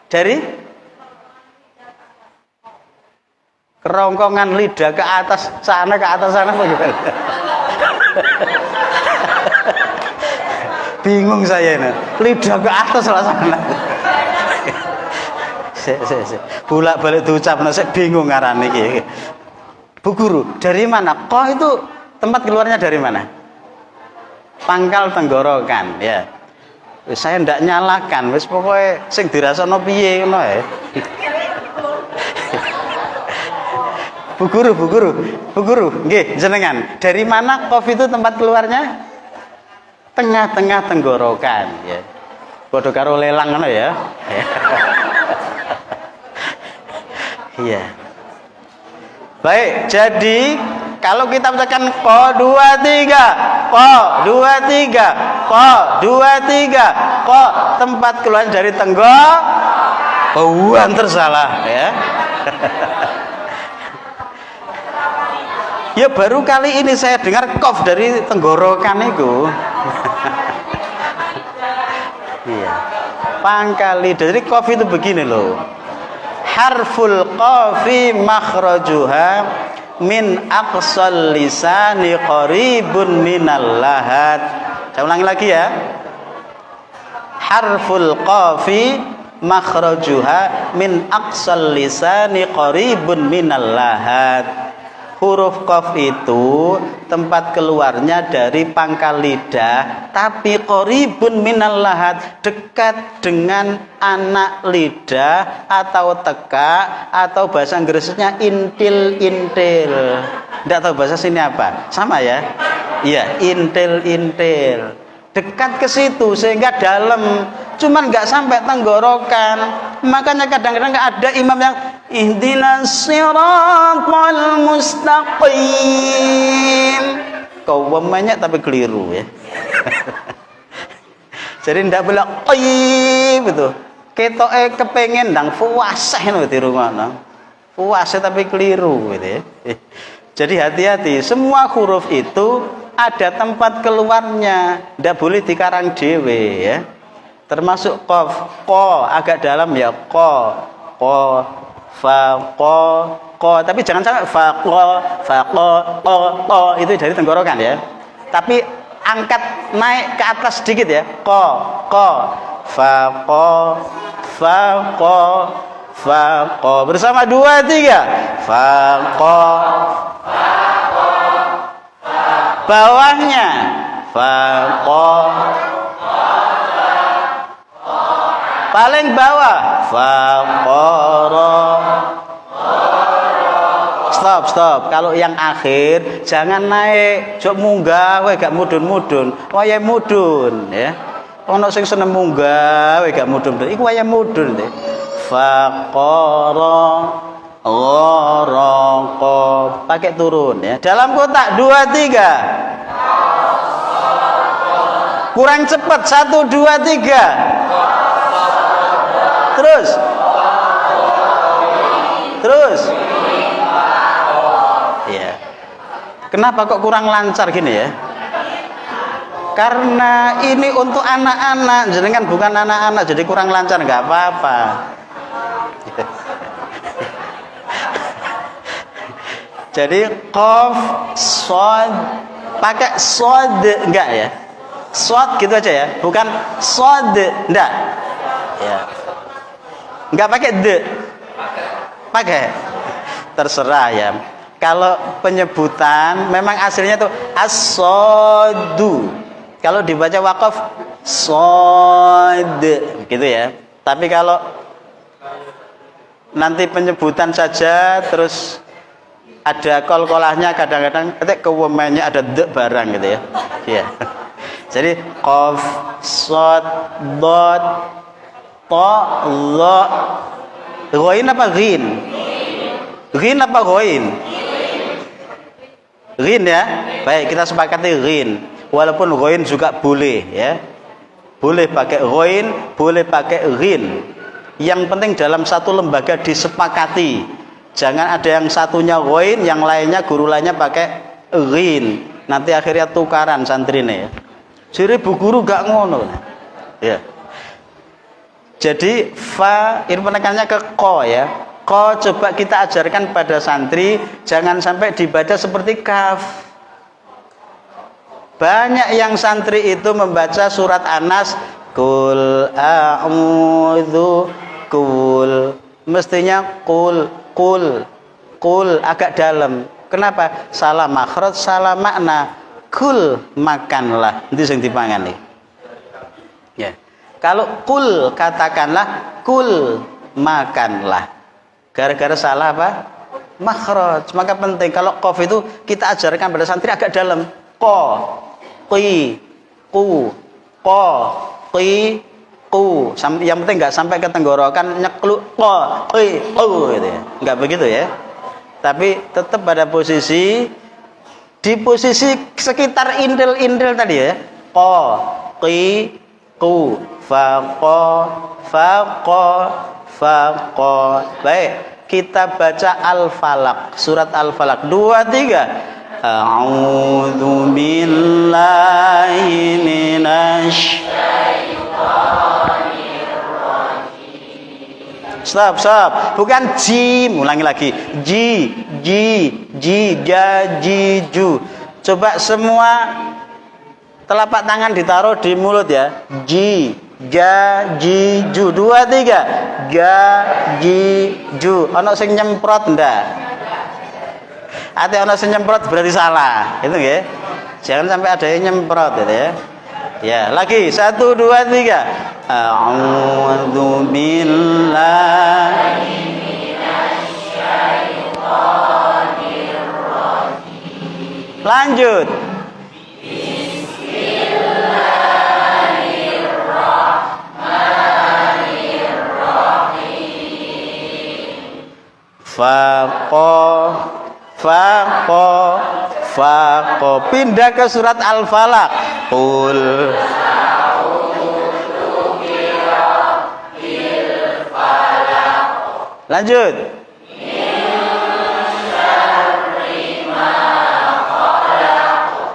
Dari? Kerongkongan lidah ke atas sana bagaimana? Bingung saya ini. Lidah ke atas lah sana. Bolak-balik diucapno, saya bingung ngarane iki. Bu Guru, dari mana? Ko itu tempat keluarnya dari mana? Pangkal tenggorokan, ya. Saya ndak nyalakan, wis pokoknya sing dirasakno piye ngono ya. Bu Guru, nggih jenengan. Dari mana kof itu tempat keluarnya? Tengah-tengah tenggorokan, ya. Padha karo lelang ngono ya. Iya. Baik, jadi Kalau kita bacakan ko 23, ko 23, ko 23, ko tempat keluar dari tenggorokan tersalah ya. Ya baru kali ini saya dengar kof dari tenggorokan itu. Iya. Pangkal lidah. Jadi kof itu begini loh. Harful qafi makhrajuha min aqsal lisani qaribun minal lahad. Saya ulangi lagi ya. Harful qafi makhrajuha min aqsal lisani qaribun minal lahad. Huruf qaf itu tempat keluarnya dari pangkal lidah, tapi qaribun minal lahad, dekat dengan anak lidah atau teka, atau bahasa Inggrisnya intil-intil. Tidak tahu bahasa sini apa? Sama ya? Iya, intil-intil. Dekat ke situ sehingga dalam, cuman nggak sampai tenggorokan. Makanya kadang-kadang ada imam yang ihdinas siratal mustaqim. Kau banyak tapi keliru ya. Jadi ndak boleh itu. Ketoke kepengen ndang puaseh no di rumah no. Puaseh tapi keliru gitu ya. Jadi hati-hati, semua huruf itu ada tempat keluarnya, ndak boleh dikarang dewe ya. Termasuk qaf, ko agak dalam ya, ko, fa, ko, tapi jangan sampai fa, ko, itu dari tenggorokan ya. Tapi angkat naik ke atas sedikit ya, ko, fa, ko, bersama 2, 3, fa, ko, bawahnya fa, ko, paling bawah faqara. Stop. Kalau yang akhir jangan naik, jok munggah wae gak mudun-mudun. Wayahe mudun ya. Ono sing seneng munggah wae gak mudun. Iku wayahe mudun deh. Faqara gharaqa. Pakai turun ya. Dalam kotak 2, 3. Kurang cepat 1, 2, 3. Terus ya. Kenapa kok kurang lancar gini ya? Karena ini untuk anak-anak, jenengan bukan anak-anak, jadi kurang lancar nggak apa-apa. Jadi qaf, shad, pakai shad enggak ya? Shad gitu aja ya, bukan shad enggak. Ya. Enggak pakai de. Pakai. Terserah ya. Kalau penyebutan memang aslinya tuh as-sadu. Kalau dibaca waqaf shad gitu ya. Tapi kalau nanti penyebutan saja terus ada kol-kolahnya, kadang-kadang kewemennya ada de barang gitu ya. Iya. Jadi qaf, shad, dad, ta, la. Ghain apa ghin? Ghin apa ghain? Ghin ya. Baik, kita sepakati ghin. Walaupun ghain juga boleh ya. Boleh pakai ghain, boleh pakai ghin. Yang penting dalam satu lembaga disepakati. Jangan ada yang satunya ghain, yang lainnya guru lainnya pakai ghin. Nanti akhirnya tukaran santrine ya. Jadi bu guru gak ngono. Ya. Jadi fa ini penekanannya ke ko ya. Ko coba kita ajarkan pada santri, jangan sampai dibaca seperti kaf. Banyak yang santri itu membaca surat Anas kul a'udzu kul, mestinya kul agak dalam. Kenapa? Salah makhraj, salah makna. Kul makanlah, itu yang dipangani. Ya. Kalau kul katakanlah kul makanlah. Gara-gara salah apa? Makhraj. Maka penting kalau qaf itu kita ajarkan pada santri agak dalam. Ko, qi, ku, ko, qi, ku. Yang penting enggak sampai ke tenggorokan nyekluk ko, qi, ku gitu ya. Enggak begitu ya. Tapi tetap pada posisi di posisi sekitar intil-intil tadi ya. Qa, qi, qu, faqa, faqa, faqa. Baik, kita baca Al-Falaq, surat Al-Falaq 2 3. A'udzu billahi minasy Stop. Bukan jim. Ulangi lagi. Ji, ga, ji, ju. Coba semua telapak tangan ditaruh di mulut ya. Ji, ga, ji, ju. 2 3. Ga, ji, ju. Ono sing nyemprot ndak? Ate ono sing nyemprot berarti salah. Itu nggih. Jangan sampai ada yang nyemprot gitu ya. Ya, lagi 1 2 3. A'udzu billahi minasyaitonir rajim. Lanjut. Bismillahirrahmanirrahim. Faqa. Pindah ke surat Al-Falaq. Qul lanjut.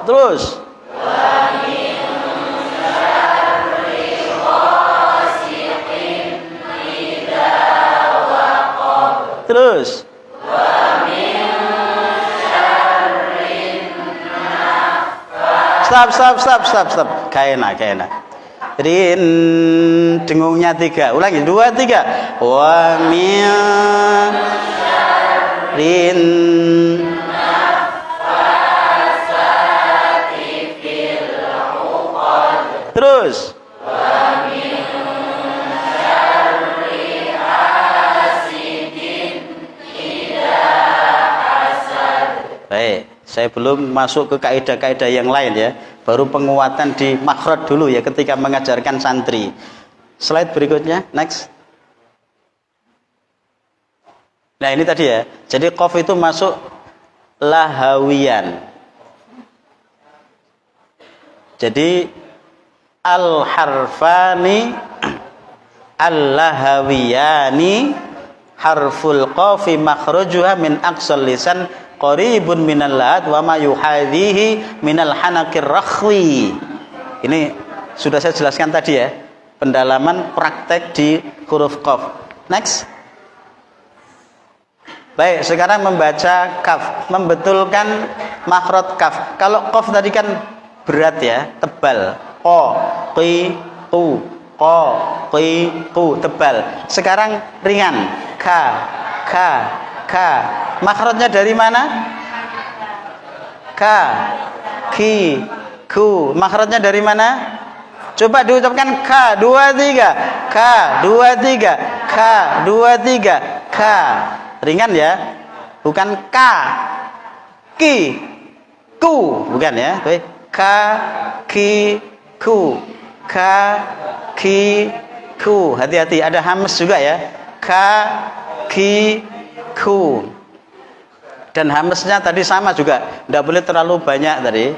Terus. Terus. Stop. Kaena. Rin, dengungnya 3. Ulangi 2 3. Wa min rin nafasati fil 'uqad. Terus. Wa min syarri hasidin idza hasad. Baik, saya belum masuk ke kaidah-kaidah yang lain ya. Baru penguatan di makhraj dulu ya ketika mengajarkan santri. Slide berikutnya, next. Nah ini tadi ya. Jadi qaf itu masuk lahawiyan. Jadi al-harfani al-lahawiyani harful qafi makhrajuha min aqsal lisan qaribun minal lahat wa ma yuhadhihi minal hanakir rakhwi. Ini sudah saya jelaskan tadi ya, pendalaman praktek di huruf qaf. Next. Baik, sekarang membaca kaf, membetulkan makhraj kaf. Kalau qaf tadi kan berat ya, tebal. Qa, qi, qu, qa, qi, qu, tebal. Sekarang ringan. Ka. Makhrajnya dari mana? Ka, ki, ku. Makhrajnya dari mana? Coba diucapkan ka 2 3. Ka 2 3. Ka 2 3. Ka. Ringan ya. Bukan ka, ki, ku. Bukan ya. Ka, ki, ku. Ka, ki, ku. Hati-hati, ada hamas juga ya. Ka, ki, ku. Dan hamesnya tadi sama juga, tidak boleh terlalu banyak tadi.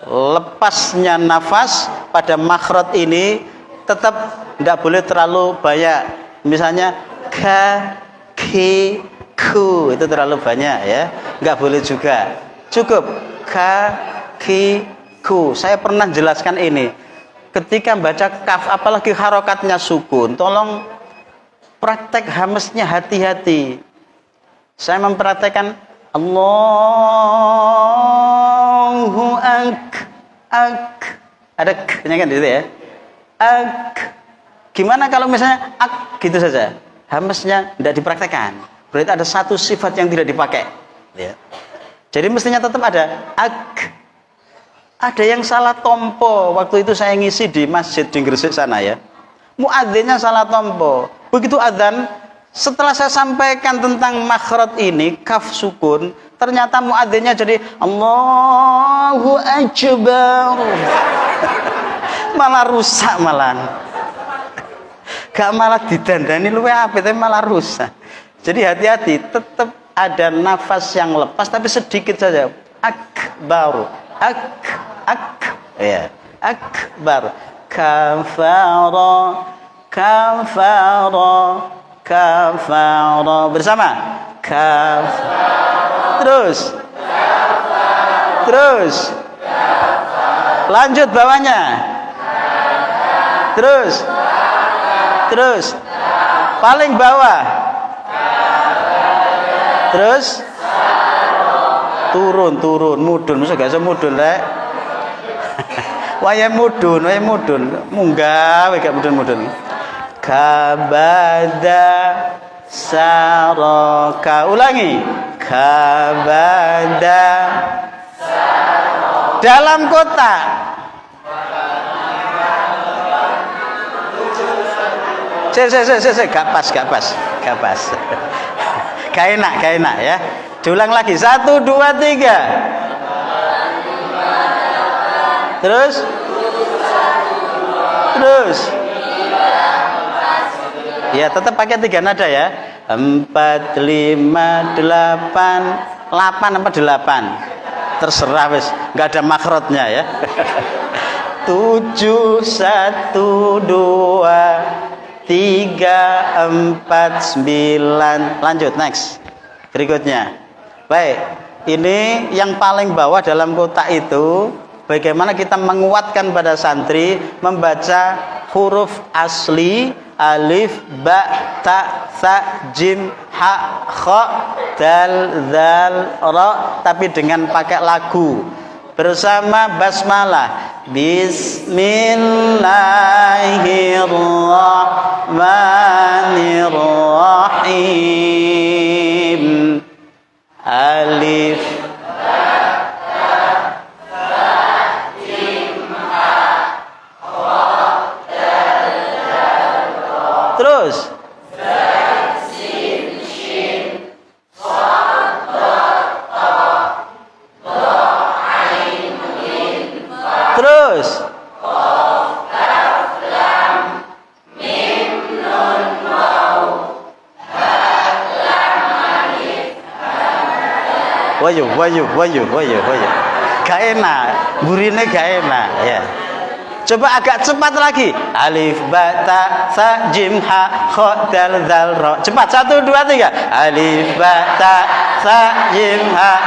Lepasnya nafas pada makhraj ini tetap tidak boleh terlalu banyak. Misalnya ka, ki, ku, itu terlalu banyak ya, nggak boleh juga. Cukup ka, ki, ku. Saya pernah jelaskan ini. Ketika baca kaf, apalagi harokatnya sukun, tolong praktek hamesnya hati-hati. Saya mempraktekkan Allahu ada k-nya kan gitu ya. Gimana kalau misalnya gitu saja, hamesnya tidak dipraktekkan, berarti ada satu sifat yang tidak dipakai ya. Jadi mestinya tetap ada Ada yang salah tompo. Waktu itu saya ngisi di masjid di Gresik sana ya, muadzinnya salah tompo. Begitu adzan, setelah saya sampaikan tentang makhraj ini, kaf sukun, ternyata muadzinnya jadi Allahu Akbar. Malah rusak malah. Gak malah didandani luwe apik, tapi malah rusak. Jadi hati-hati, tetap ada nafas yang lepas tapi sedikit saja. akbar, ya, akbar, kafara, kafara, kafara, bersama, terus, lanjut bawahnya, terus, paling bawah, terus, turun, mudun, masa gak semudun rek. Waya mudun, munggah, gak mudun. Kabada saraka, ulangi, kabada saraka, dalam kota, gak pas, gak enak ya. Diulang lagi, 1, 2, 3. Terus. Ya, tetap pakai 3 nada ya. 4, 5, 8, 8 apa 8? Terserah wis, enggak ada makrotnya ya. 7, 1, 2, 3, 4, 9. Lanjut, next. Berikutnya. Baik, ini yang paling bawah dalam kotak itu. Bagaimana kita menguatkan pada santri membaca huruf asli alif, ba, ta, sa, jim, ha, kha, dal, zal, ra, tapi dengan pakai lagu bersama basmalah. Bismillahirrahmanirrahim. Alif, terus wayu gak enak, burine gak enak ya. Coba agak cepat lagi. Alif, ba, ta, sa, jim, ha, kha, dal, zal, ra. Cepat, 1, 2, 3. Alif, ba, ta, sa, jim, ha,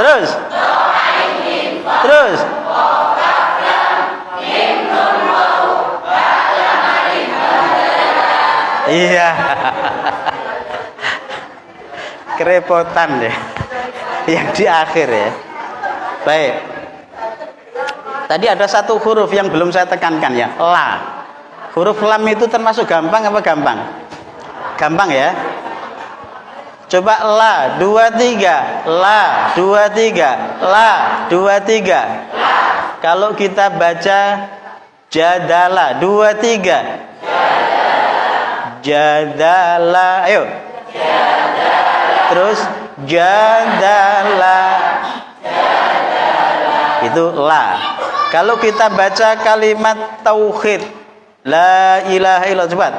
terus. Iya. Kerepotan deh yang di akhir ya. Baik. Tadi ada satu huruf yang belum saya tekankan ya, la. Huruf lam itu termasuk gampang apa gampang? Gampang ya. Coba la 2 3, la 2 3, la 2 3. Kalau kita baca jadala 2 3. Jadala, ayo. Terus jadala. Itu la. Kalau kita baca kalimat tauhid, la ilaha illallah, cepat.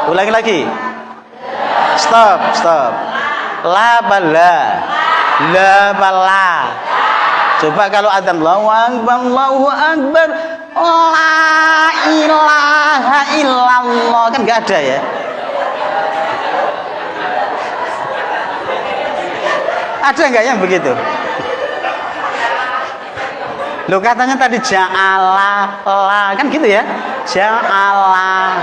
Ulangi lagi. Stop. La bala. La bala. Coba kalau adzan Allahu Akbar, la ilaha illallah, kan enggak ada ya. Ada enggak yang begitu? Loh, katanya tadi ja'ala la, kan gitu ya. Ja'ala.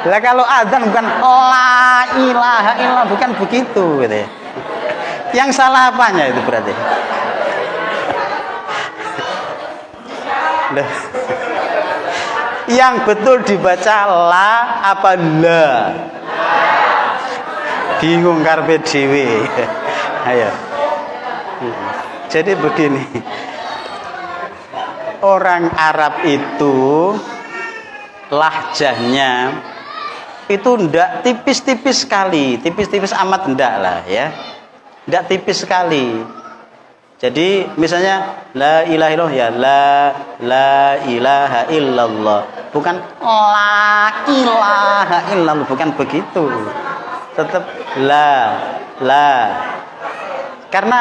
Lah kalau adzan bukan la ilaha illallah, bukan begitu gitu ya. Yang salah apanya itu berarti? Yang betul dibaca la apa la? Bingung karpe dhewe. Ayo. Jadi begini. Orang Arab itu lahjahnya itu ndak tipis-tipis sekali, tipis-tipis amat ndak lah ya. Ndak tipis sekali. Jadi misalnya la ilaha illallah ya la ilaha illallah, bukan la ilaha illallah, bukan begitu. Tetap la. Karena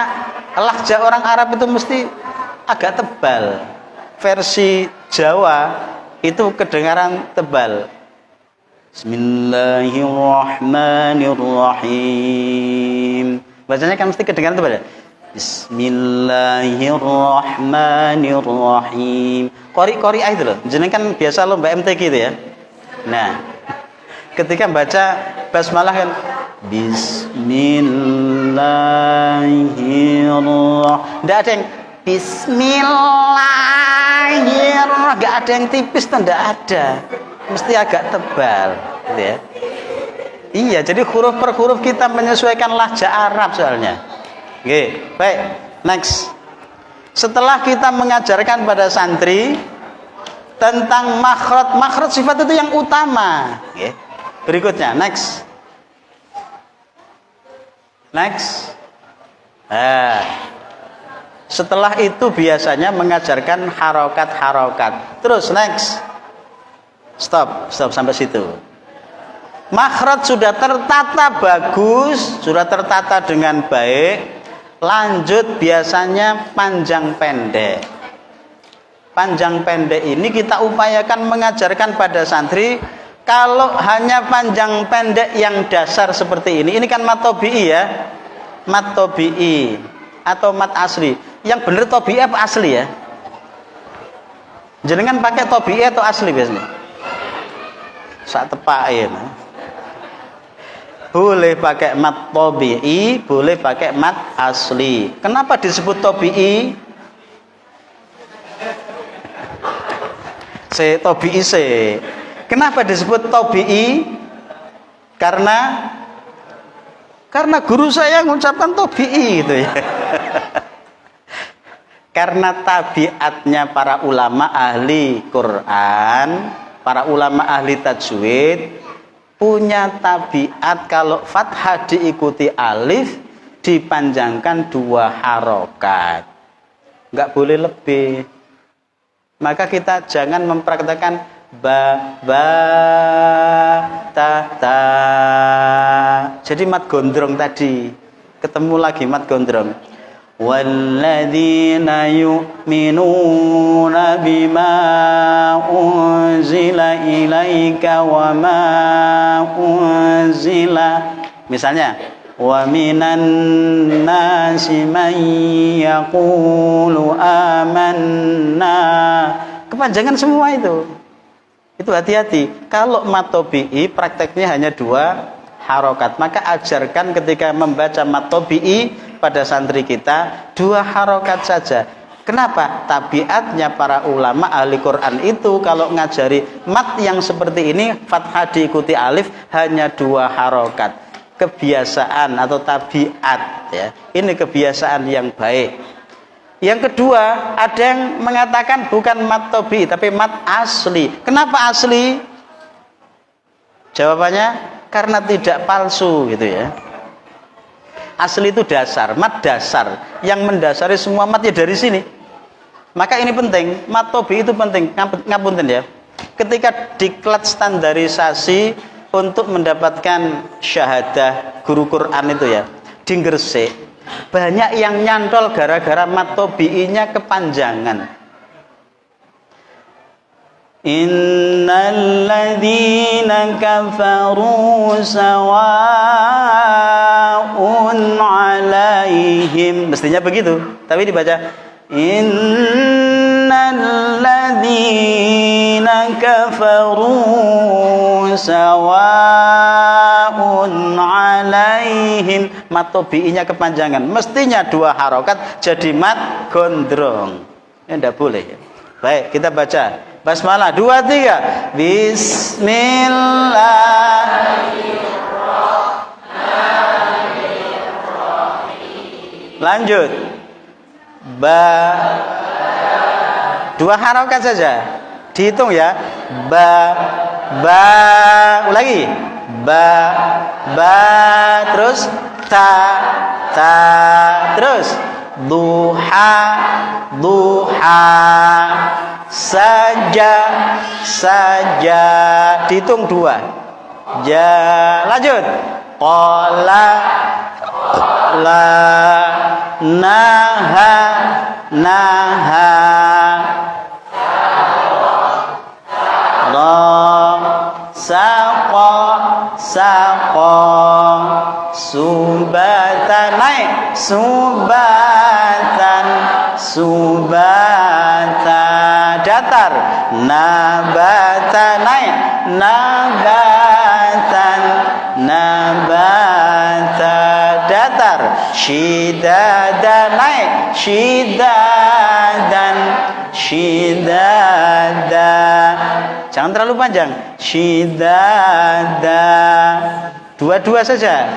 lahja orang Arab itu mesti agak tebal. Versi Jawa itu kedengaran tebal. Bismillahirrahmanirrahim. Bacanya kan mesti kedengaran tebal ya. Bismillahirrahmanirrahim. Qori-qori'ah itu loh. Jenengan kan biasa lomba MTQ gitu ya. Nah, ketika baca basmalah kan Bismillahirrahmanirrahim. Enggak ada yang Bismillahirrahmanirrahim. Enggak ada yang tipis tuh, enggak ada. Mesti agak tebal, gitu ya. Iya, jadi huruf per huruf kita menyesuaikan lahja Arab soalnya. Oke, baik. Next. Setelah kita mengajarkan pada santri tentang makhraj sifat itu yang utama. Oke. Berikutnya, next. Setelah itu biasanya mengajarkan harokat. Terus next. Stop sampai situ. Makhraj sudah tertata bagus, sudah tertata dengan baik. Lanjut biasanya panjang pendek. Panjang pendek ini kita upayakan mengajarkan pada santri. Kalau hanya panjang pendek yang dasar seperti ini kan mat tobi'i ya. Mat tobi'i atau mat asli. Yang benar tobi'i apa asli ya? Jenengan pakai tobi'i atau asli biasanya? Sak tepain. Boleh pakai mat tobi'i, boleh pakai mat asli. Kenapa disebut tobi'i? Tobi'i. Kenapa disebut tobi'i? Karena guru saya mengucapkan tobi'i gitu ya. Karena tabiatnya para ulama ahli Quran, para ulama ahli tajwid punya tabiat kalau fathah diikuti alif dipanjangkan 2 harokat, nggak boleh lebih. Maka kita jangan mempraktekkan ba ta. Jadi mat gondrong tadi ketemu lagi mat gondrong. Walladzina yu'minuna bima unzila ilaika wa ma unzila. Misalnya, wa minan nasi man yaqulu amanna. Kepanjangan semua itu. Itu hati-hati. Kalau mat tobi'i prakteknya hanya 2 harokat, maka ajarkan ketika membaca mat tobi'i pada santri kita 2 harokat saja. Kenapa? Tabiatnya para ulama ahli Quran itu kalau ngajari mat yang seperti ini fathah diikuti alif hanya 2 harokat. Kebiasaan atau tabiat ya. Ini kebiasaan yang baik. Yang kedua, ada yang mengatakan bukan mat tobi tapi mat asli. Kenapa asli? Jawabannya karena tidak palsu gitu ya. Asli itu dasar, mat dasar. Yang mendasari semua mat ya dari sini. Maka ini penting, mat tobi itu penting. Ngapunten ya. Ketika diklat standarisasi untuk mendapatkan syahadah guru Quran itu ya, di Gresik, banyak yang nyantol gara-gara mat tobi'inya kepanjangan. Innal ladzina kafaru sawa'un 'alaihim. Mestinya begitu, tapi dibaca innal ladzina kafaru sawa'un 'alaihim. Mat tobi'inya kepanjangan. Mestinya 2 harokat jadi mat gondrong. Ya enggak boleh ya. Baik, kita baca basmalah 2 3. Bismillahirrahmanirrahim. Lanjut. Ba 2 harokat saja. Dihitung ya. Ba ulangi. Ba terus ta terus duha, duha, saja, saja, dihitung 2. Lanjut. Qala, la, naha, naha, saqa, saqa, subatan, naik, subatan, subata, datar, nabata, naik, nabatan, nabata, datar, shidada, naik, shidadan, shidada, jangan terlalu panjang, shidada, 2 saja.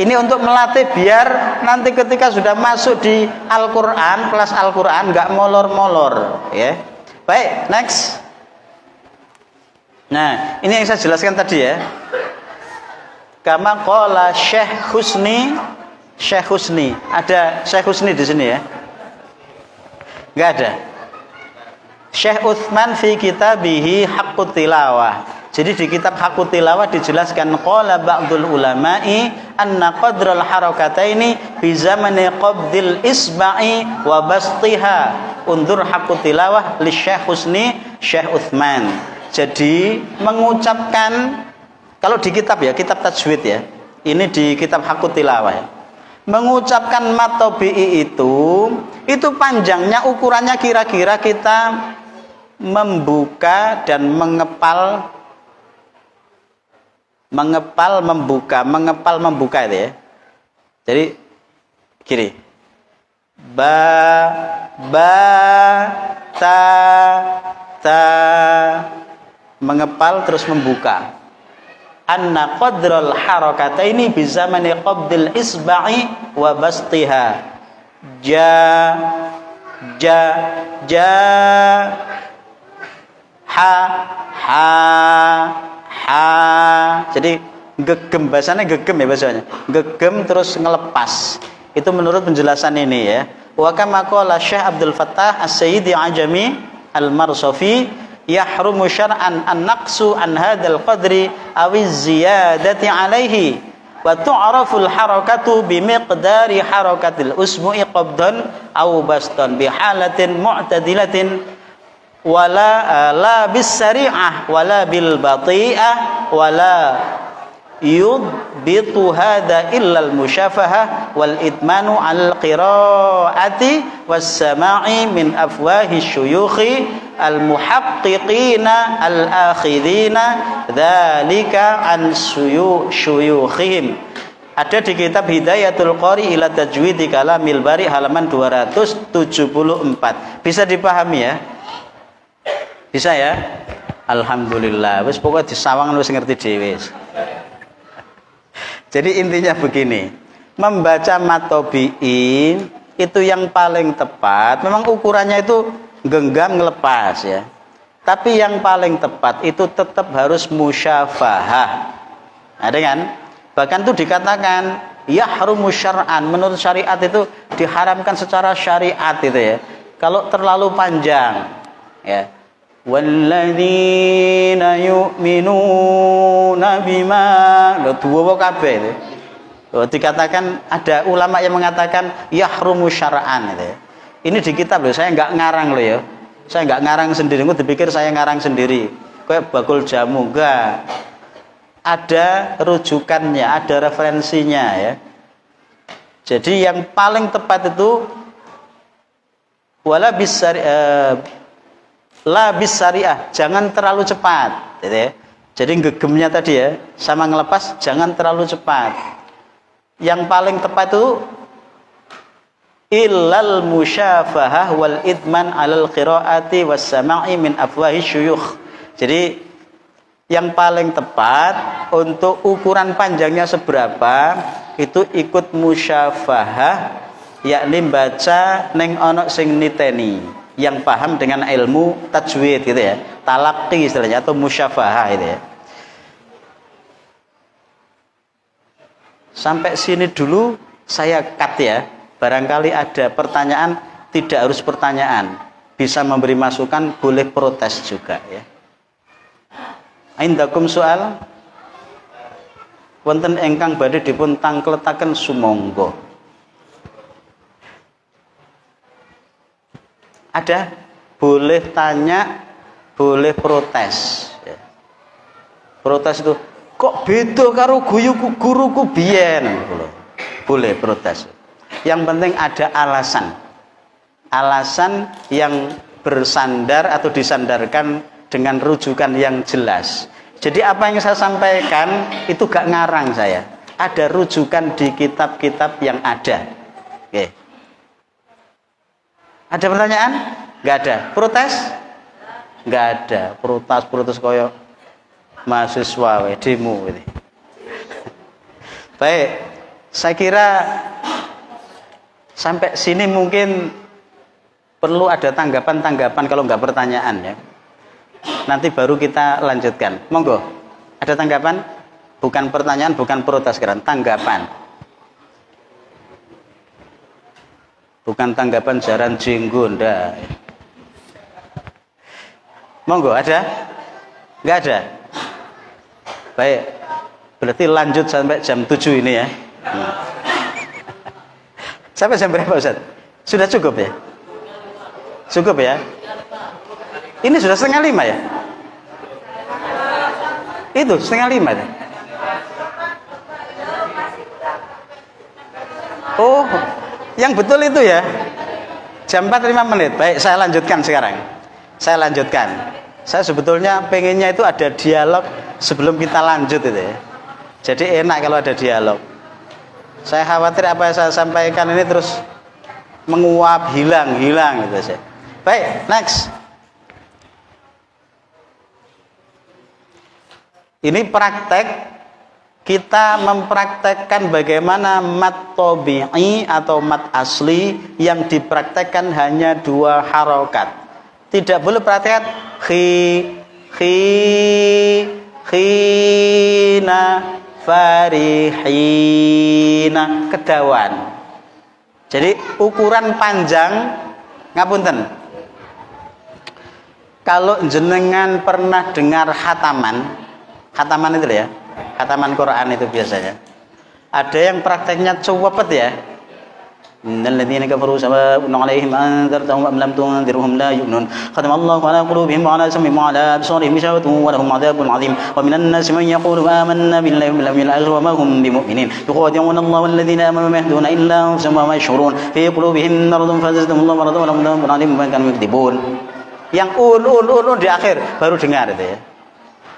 Ini untuk melatih biar nanti ketika sudah masuk di Al-Quran, kelas Al-Quran, nggak molor-molor, ya. Baik, next. Nah, ini yang saya jelaskan tadi ya. Kama qala Syekh Husni, Syekh Husni. Ada Syekh Husni di sini ya? Nggak ada. Syekh Utsman fi kitabihi Haqqut Tilawah. Jadi di kitab Haqqut Tilawah dijelaskan qala ba'dul ulama'i anna qadral harakataini bi zamani qabdil isba'i wa bastiha. Undur Haqqut Tilawah li Syekh Husni Syekh Utsman. Jadi mengucapkan, kalau di kitab ya, kitab tajwid ya. Ini di kitab Haqqut Tilawah ya. Mengucapkan mat tabi'i itu panjangnya ukurannya kira-kira kita membuka dan mengepal membuka itu ya. Jadi kiri, ta, mengepal terus membuka. Anna qadral harakataini bi zamani qabdil isba'i wa bastiha. Ha. Jadi gegem, bahasanya gegem ya bahasanya. Gegem terus ngelepas. Itu menurut penjelasan ini ya. Wa kama qala Syekh Abdul Fattah As-Sayyidi Ajami Al-Marsafi, yahrumu syar'an an-naqsu an hadzal qadri aw az-ziyadati alaihi wa tu'rafu al-harakatu bi miqdari harakatil usbu'i qabdan aw bastan bi halatin mu'tadilatin wala la bis sari'ah wala bil bati'ah wala yudbitu hadha illa al musyafahah wal itmanu al qira'ati was sama'i min afwahi syuyukhi al muhaqqiqina al akhidina dzalika an syuyukhihim. Ada di kitab Hidayatul Qari ila Tajwidi Kalamil Bari halaman 274. Bisa dipahami ya? Bisa ya? Alhamdulillah. Wis pokoknya disawang wis ngerti dhewe. Jadi intinya begini, membaca matobi'i itu yang paling tepat. Memang ukurannya itu genggam ngelepas ya. Tapi yang paling tepat itu tetap harus musyafahah. Ada kan? Bahkan itu dikatakan yahrumu syar'an, menurut syariat itu diharamkan secara syariat itu ya. Kalau terlalu panjang ya. Walladzina yu'minuna bima duwa kabeh itu. Dikatakan ada ulama yang mengatakan yahrumu syar'an itu. Ini di kitab loh, saya enggak ngarang loh ya. Saya enggak ngarang sendiri, aku dipikir saya ngarang sendiri. Kayak bakul jamu enggak. Ada rujukannya, ada referensinya ya. Jadi yang paling tepat itu wala bisari la bis syariah, jangan terlalu cepat gitu ya. Jadi gegemnya tadi ya sama ngelepas jangan terlalu cepat. Yang paling tepat itu illal musyafahah wal idman alal qiraati was sama'i min afwahi syuyukh. Jadi yang paling tepat untuk ukuran panjangnya seberapa itu ikut musyafahah, yakni baca neng ono sing niteni, yang paham dengan ilmu tajwid gitu ya, talaqi istilahnya atau musyafahah itu ya. Sampai sini dulu saya cut ya. Barangkali ada pertanyaan, tidak harus pertanyaan, bisa memberi masukan, boleh protes juga ya. Indakum soal wonten ingkang badhe dipun tangkletaken sumangga. Ada, boleh tanya, boleh protes ya. Protes itu kok beda karo guruku biyen, boleh protes. Yang penting ada alasan yang bersandar atau disandarkan dengan rujukan yang jelas. Jadi apa yang saya sampaikan itu gak ngarang saya, ada rujukan di kitab-kitab yang ada. Oke. Ada pertanyaan? Gak ada. Protes? Gak ada. Protes koyo mahasiswa demo ini. Baik, saya kira sampai sini mungkin perlu ada tanggapan-tanggapan kalau nggak pertanyaan ya. Nanti baru kita lanjutkan. Monggo. Ada tanggapan? Bukan pertanyaan, bukan protes, kan? Tanggapan. Bukan tanggapan jaran jenggo, ndak. Monggo, ada? Nggak ada? Baik. Berarti lanjut sampai jam 7 ini ya. Sampai jam berapa Ustaz? Sudah cukup ya? Cukup ya? Ini sudah 4:30 ya? Itu 4:30 ya? Oh, yang betul itu ya? Jam 4:05. Baik, saya lanjutkan sekarang. Saya lanjutkan. Saya sebetulnya pengennya itu ada dialog sebelum kita lanjut itu ya. Jadi enak kalau ada dialog. Saya khawatir apa yang saya sampaikan ini terus menguap, hilang gitu saja. Baik, next. Ini praktek, kita mempraktekkan bagaimana mat tabi'i atau mat asli yang dipraktekkan hanya 2 harokat. Tidak boleh praktek khina, farihina, kedawan. Jadi ukuran panjang, ngapunten. Kalau jenengan pernah dengar khataman itu ya, khataman Quran itu biasanya. Ada yang prakteknya cepet ya. Innal ladzina kafaru sawa'un 'alaihim anzartahum am lam tunzirhum la yu'minun. Khatamallahu 'ala qulubihim wa 'ala sam'ihim wa 'ala absarihim ghishawatun wa lahum 'adzabun 'adzim. Wa minan nasi man yaqulu amanna billahi wal yawmil akhir wa ma hum bimu'minin. Yukhadi'una Allaha wal ladzina amanu ma yahduna illa anfusahum wa ma yash'urun. Fi qulubihim maradun fazadahum Allahu maradan wa lahum 'adzabun 'adzim bima kanu yakdzibun. Yang di akhir baru dengar itu ya.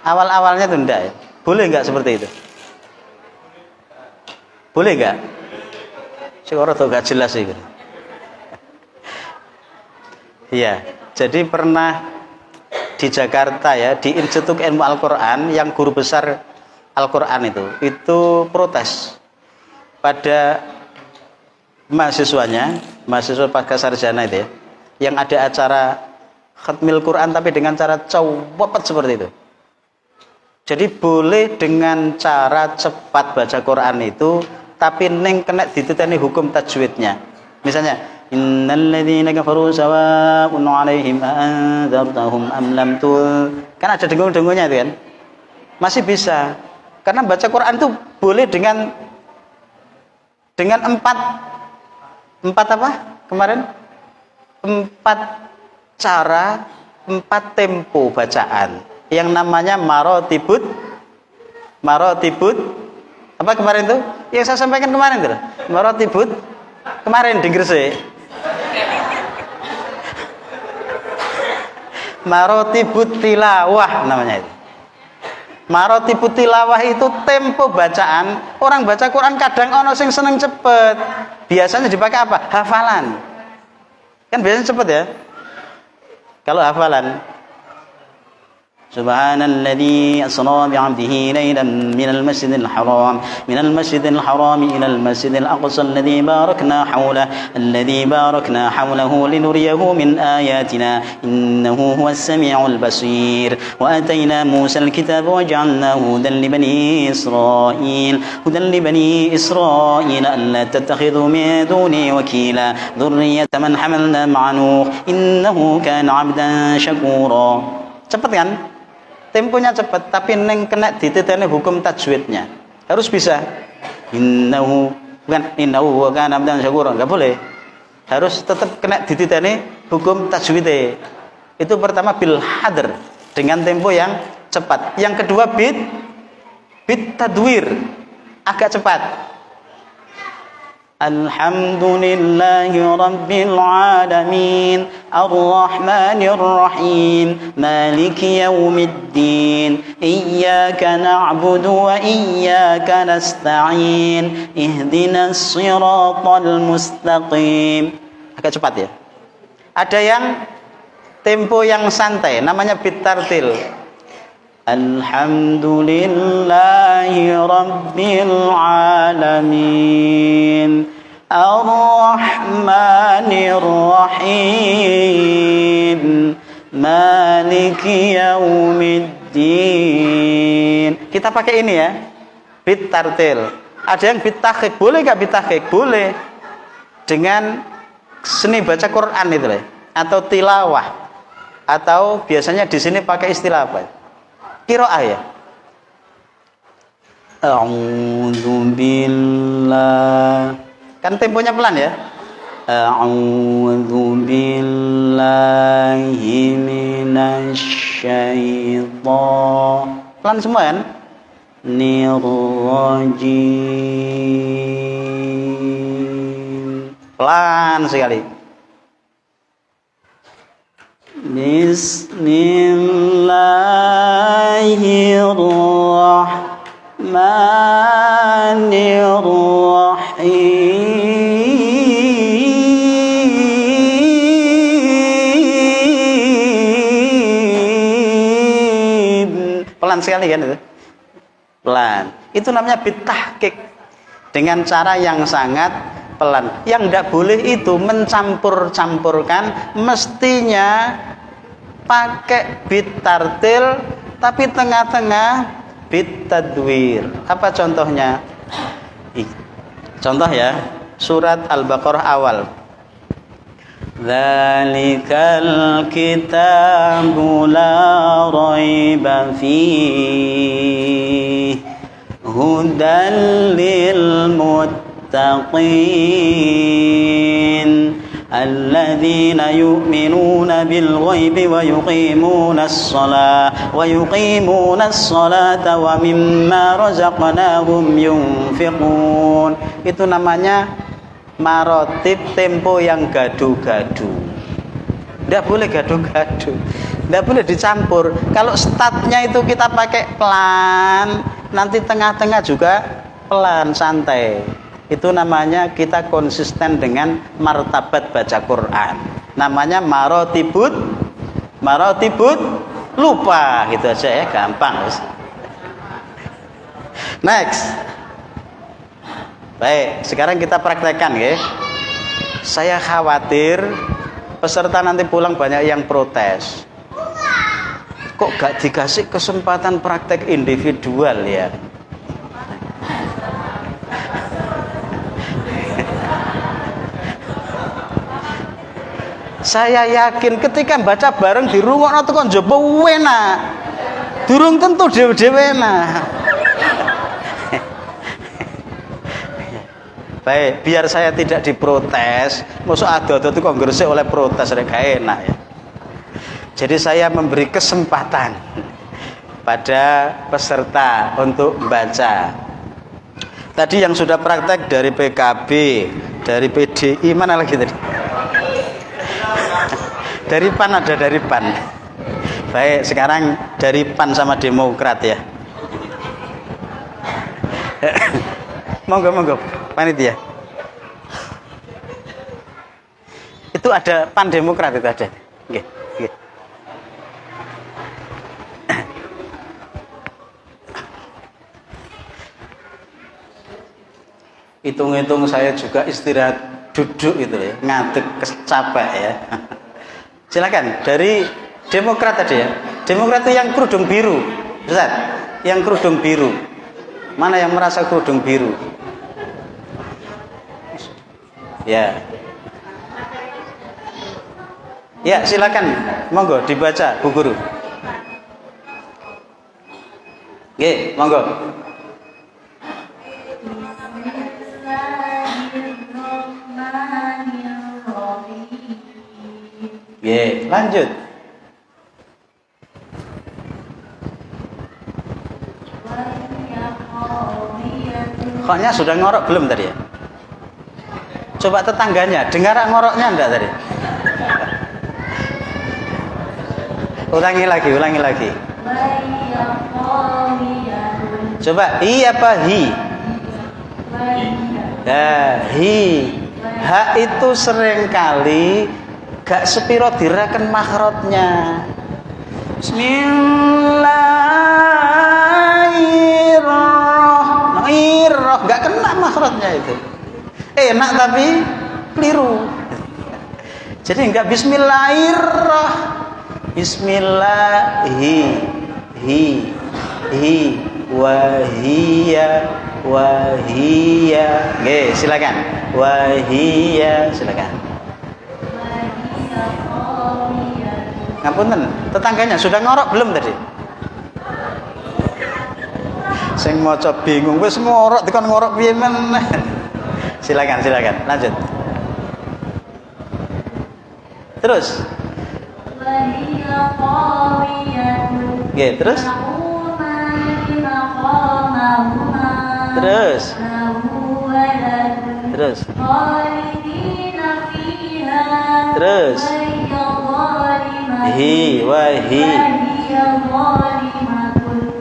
Awal-awalnya itu enggak ya. Boleh enggak seperti itu? Boleh enggak? Sekarang tuh enggak jelas itu. Iya, jadi pernah di Jakarta ya, di Institut Ilmu Al-Quran yang guru besar Al-Quran itu protes pada mahasiswa pasca sarjana itu ya, yang ada acara khatmil Quran tapi dengan cara cepet seperti itu. Jadi boleh dengan cara cepat baca Quran itu, tapi neng kena dititeni hukum tajwidnya. Misalnya, innal ladzina kafaru sawa'un 'alaihim anzartahum am lam tul. Kan ada dengung-dengungnya itu kan. Masih bisa. Karena baca Quran itu boleh dengan 4 apa? Kemarin 4 cara, 4 tempo bacaan. Yang namanya marotibut apa kemarin tuh? Yang saya sampaikan kemarin tuh. Marotibut kemarin di Gresik. Marotibut tilawah namanya itu. Marotibut tilawah itu tempo bacaan. Orang baca Quran kadang ono sing seneng cepet. Biasanya dipakai apa? Hafalan. Kan biasanya cepet ya. Kalau hafalan سبحان الذي أسرى بعبده ليلا من المسجد الحرام إلى المسجد الأقصى الذي باركنا حوله لنريه من آياتنا إنه هو السميع البصير وآتينا موسى الكتاب وجعلناه هدى لبني إسرائيل ألا تتخذوا من دوني وكيلا ذرية من حملنا مع نوح إنه كان عبدا شكورا. Cepat kan? Temponya cepat, tapi neng kena dititeni hukum tajwidnya. Harus bisa. Innahu wa kana abdan syakura. Enggak boleh. Harus tetap kena dititeni hukum tajwid. Itu pertama bil hadr, dengan tempo yang cepat. Yang kedua bit tadwir, agak cepat. Alhamdulillahi rabbil alamin arrahmanir rahim maliki yaumiddin iyyaka na'budu wa iyyaka nasta'in ihdinas siratal mustaqim. Agak cepat ya. Ada yang tempo yang santai, namanya bit tartil. Alhamdulillahi rabbil alamin ar-rahmanir rahim maliki yaumiddin. Kita pakai ini ya, bit tartil. Ada yang bit tahqiq, boleh nggak bit tahqiq? Boleh. Dengan seni baca Quran itu lah, atau tilawah, atau biasanya di sini pakai istilah apa? Qiraah ya. A'udzu billah. Kan temponya pelan ya. A'udzu billahi minasyaitonir. Pelan semua kan? Nirrajim. Pelan sekali. Bismillahirrahmanirrahim. Pelan sekali kan itu? Pelan. Itu namanya bit tahqiq, dengan cara yang sangat pelan. Yang tidak boleh itu mencampur-campurkan, mestinya pakai bit tartil tapi tengah-tengah bit tadwir. Apa contohnya? Contoh ya, surat Al-Baqarah awal. Dzalikal kitabu la raiba fihi hudan lil muttaqin alladzina yu'minuna bil ghaibi wa yuqimunas salata wa mimma razaqnahum yunfiqun. Itu namanya marotib, tempo yang gaduh-gaduh. Tidak boleh gaduh-gaduh, tidak boleh dicampur. Kalau startnya itu kita pakai pelan, nanti tengah-tengah juga pelan, santai. Itu namanya kita konsisten dengan martabat baca Quran. Namanya marotibut lupa, gitu aja ya, gampang. Next. Baik, sekarang kita praktekkan ya. Saya khawatir peserta nanti pulang banyak yang protes. Kok gak dikasih kesempatan praktek individual ya? Saya yakin ketika baca bareng di rungokno tekan njaba enak. Durung tentu dhewe-dhewe enak. Baik, biar saya tidak diprotes, mosok ado-ado itu kok gresik oleh protes rek gak enak ya. Jadi saya memberi kesempatan pada peserta untuk membaca. Tadi yang sudah praktek dari PKB, dari PDI, mana lagi tadi? Dari PAN, ada dari PAN. Baik, sekarang dari PAN sama Demokrat ya. Monggo panitia. Itu ada PAN Demokrat itu ada. Nggih, nggih. hitung-hitung saya juga istirahat duduk gitu ya, ngadeg capek ya. Silakan dari Demokrat tadi ya. Demokrat itu yang kerudung biru, Ustaz. Yang kerudung biru. Mana yang merasa kerudung biru? Ya. Ya, silakan. Monggo dibaca Bu Guru. Nggih, monggo. Nggih, lanjut. Koknya sudah ngorok belum tadi ya? Coba tetangganya, dengar ngoroknya enggak tadi? Ulangi lagi. Coba hi apa hi? Hi. Ha itu seringkali gak sepiro diraken makhrajnya. Bismillahirrahmanirrahim. Gak kena makhrajnya itu. Enak tapi keliru. Jadi enggak bismillahirrahmanirrahim. Bismillahi wahia. Oke, silakan. Wahia, silakan. Ngapunten, tetangganya sudah ngorok belum tadi? Sing maca bingung wis ngorok dikon ngorok piye men. Silakan, lanjut. Terus. Oke, terus. Hi wa hi.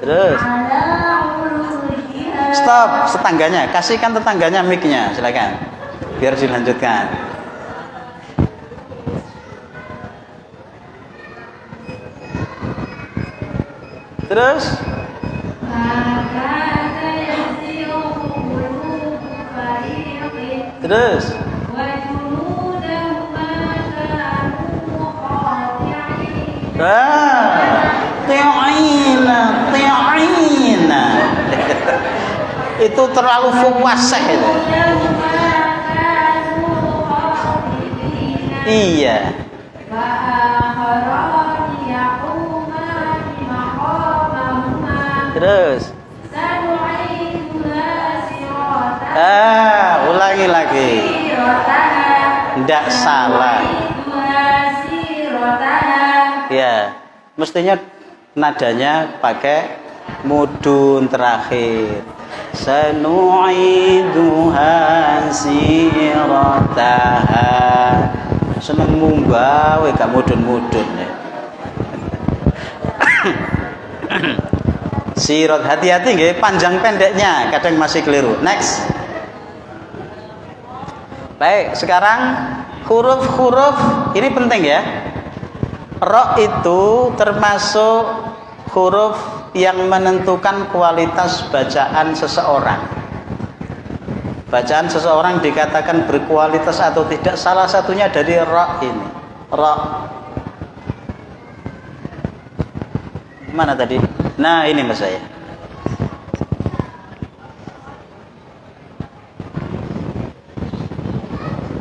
Terus. Stop, tetangganya, kasihkan tetangganya mic-nya, silakan. Biar dilanjutkan. Terus. Ti'ina. Itu terlalu fuwasih itu. Iya. Terus. Ulangi lagi. Tidak salah. Ya, mestinya nadanya pakai mudun terakhir. Sanu'iduha sirataha. Seneng mumbawe gak mudun-mudun ya. Sirat, hati-hati nggih, panjang pendeknya kadang masih keliru. Next. Baik, sekarang huruf-huruf ini penting ya. Ra itu termasuk huruf yang menentukan kualitas bacaan seseorang. Bacaan seseorang dikatakan berkualitas atau tidak, salah satunya dari ra ini. Ra. Mana tadi? Nah, ini mas saya.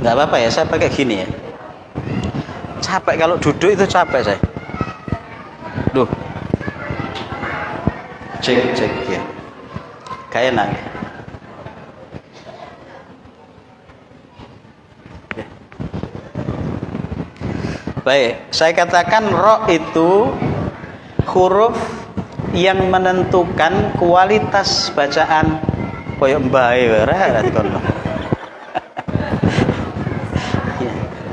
Nggak apa-apa ya, saya pakai gini ya. Capek kalau duduk itu capek saya. Duh. Cek ya. Kayak enak. Ya. Baik, saya katakan ra itu huruf yang menentukan kualitas bacaan. Koyo mbae ora dikono.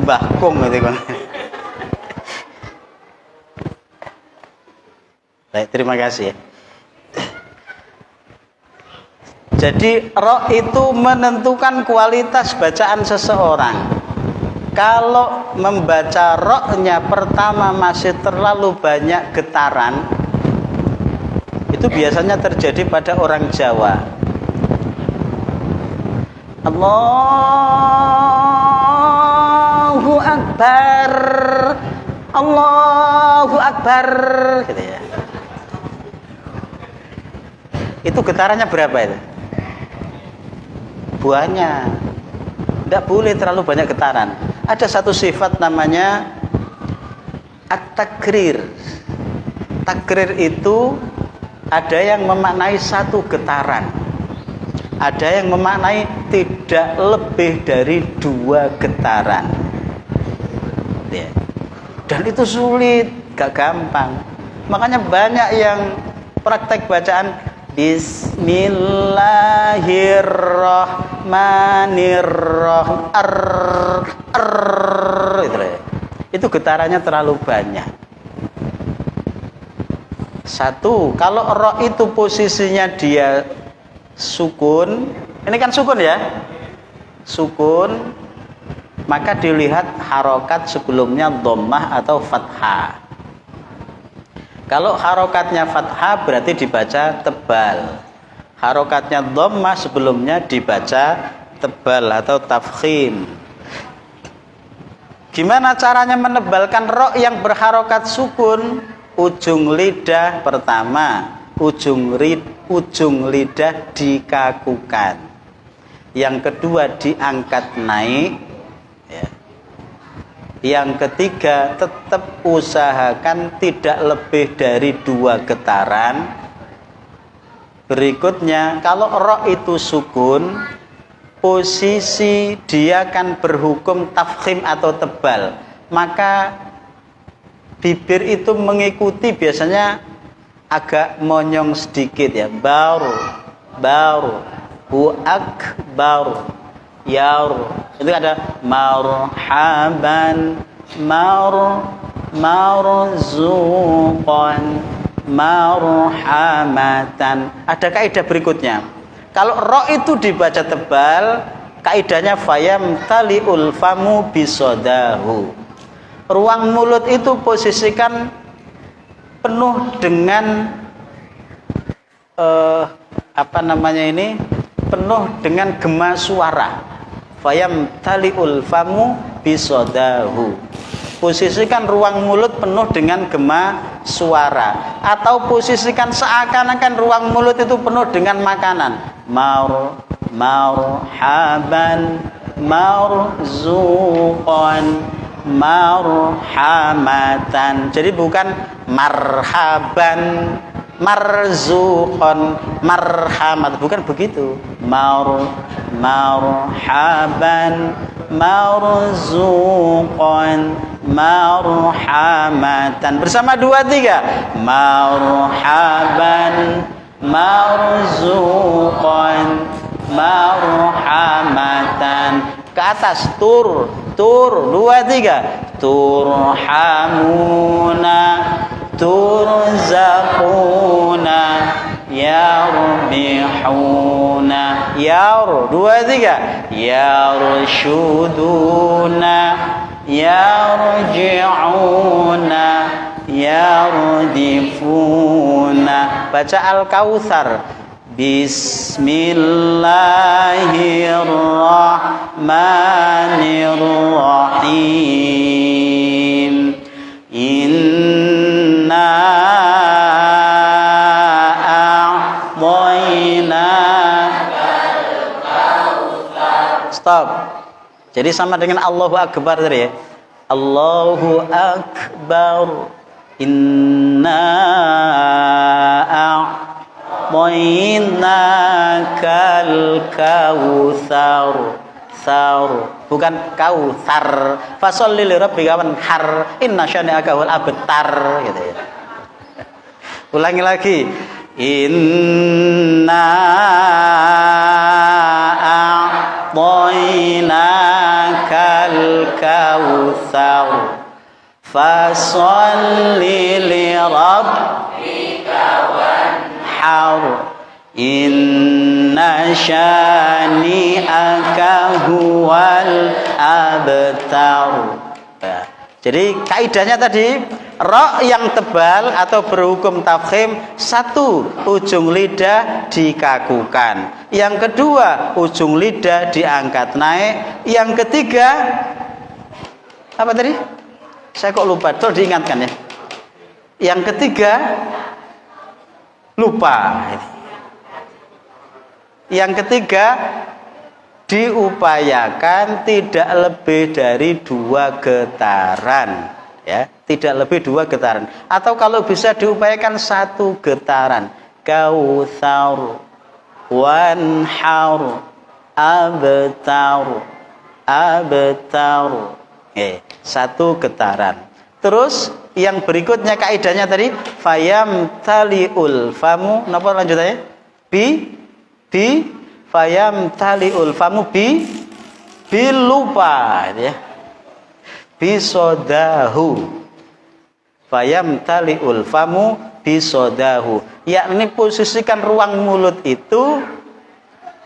Mbah Kung itu kan. Baik, terima kasih ya. Jadi ra itu menentukan kualitas bacaan seseorang. Kalau membaca ra-nya pertama masih terlalu banyak getaran, itu biasanya terjadi pada orang Jawa. Allahu Akbar, Allahu Akbar, gitu ya. Itu getarannya berapa itu? Banyak. Tidak boleh terlalu banyak getaran. Ada satu sifat namanya at-takrir. Takrir itu ada yang memaknai satu getaran, ada yang memaknai tidak lebih dari 2 getaran ya. Dan itu sulit, gak gampang. Makanya banyak yang praktek bacaan Bismillahirrahmanirrahim. Itu getarannya terlalu banyak. Satu, kalau ro itu posisinya dia sukun, ini kan sukun ya, sukun, maka dilihat harokat sebelumnya dhammah atau fathah. Kalau harokatnya fathah berarti dibaca tebal, harokatnya dhammah sebelumnya dibaca tebal atau tafkhim. Gimana caranya menebalkan ro yang berharokat sukun? Ujung lidah pertama, ujung lidah dikakukan. Yang kedua diangkat naik ya. Yang ketiga tetap usahakan tidak lebih dari 2 getaran. Berikutnya kalau ro itu sukun, posisi dia akan berhukum tafkhim atau tebal, maka bibir itu mengikuti biasanya agak monyong sedikit ya. Baru hu akbar yaru. Itu ada marhaban marzuqan marhamatan. Ada kaidah berikutnya. Kalau ro itu dibaca tebal, kaidahnya fayam taliul famu bisodahu. Ruang mulut itu posisikan penuh dengan penuh dengan gema suara. Fayam taliul famu bisodahu. Posisikan ruang mulut penuh dengan gema suara, atau posisikan seakan-akan ruang mulut itu penuh dengan makanan. Marhaban marzuqan marhamatan. Jadi bukan marhaban marzuqan marhamat, bukan begitu. Marhaban marzuqan marhamatan. Bersama 2 3. Marhaban marzuqan marhamatan. Ke atas tur 2 3. Turhamuna turzaquna yarbihuna yar 2 3. Yarshuduna yarji'una yardifuna. Baca Al-Kautsar. Bismillahirrahmanirrahim. Inna a'tainaka. Stop. Jadi sama dengan Allahu Akbar tadi ya. Allahu Akbar. Inna a'tainakal kautsar. Bukan kautsar. Fasholli li rabbika wanhar. Inna syani'aka wal abtar gitu ya. Ulangi lagi. Inna a'tainakal kautsar. Fasholli li rabbika wanhar. Inna syani'aka huwal abtar. Jadi kaidahnya tadi ra yang tebal atau berhukum tafkhim, satu, ujung lidah dikakukan. Yang kedua, ujung lidah diangkat naik. Yang ketiga, apa tadi? Saya kok lupa, tolong diingatkan ya. Yang ketiga, lupa. Yang ketiga, diupayakan tidak lebih dari 2 getaran, ya, tidak lebih 2 getaran. Atau kalau bisa diupayakan 1 getaran. Kautsar, wanhar, abtar, satu getaran. Terus yang berikutnya kaidahnya tadi fayam taliul famu, napa lanjutannya? Fayam taliul famu lupa ya. Bisodahu. Fayam taliul famu bisodahu. Yakni posisikan ruang mulut itu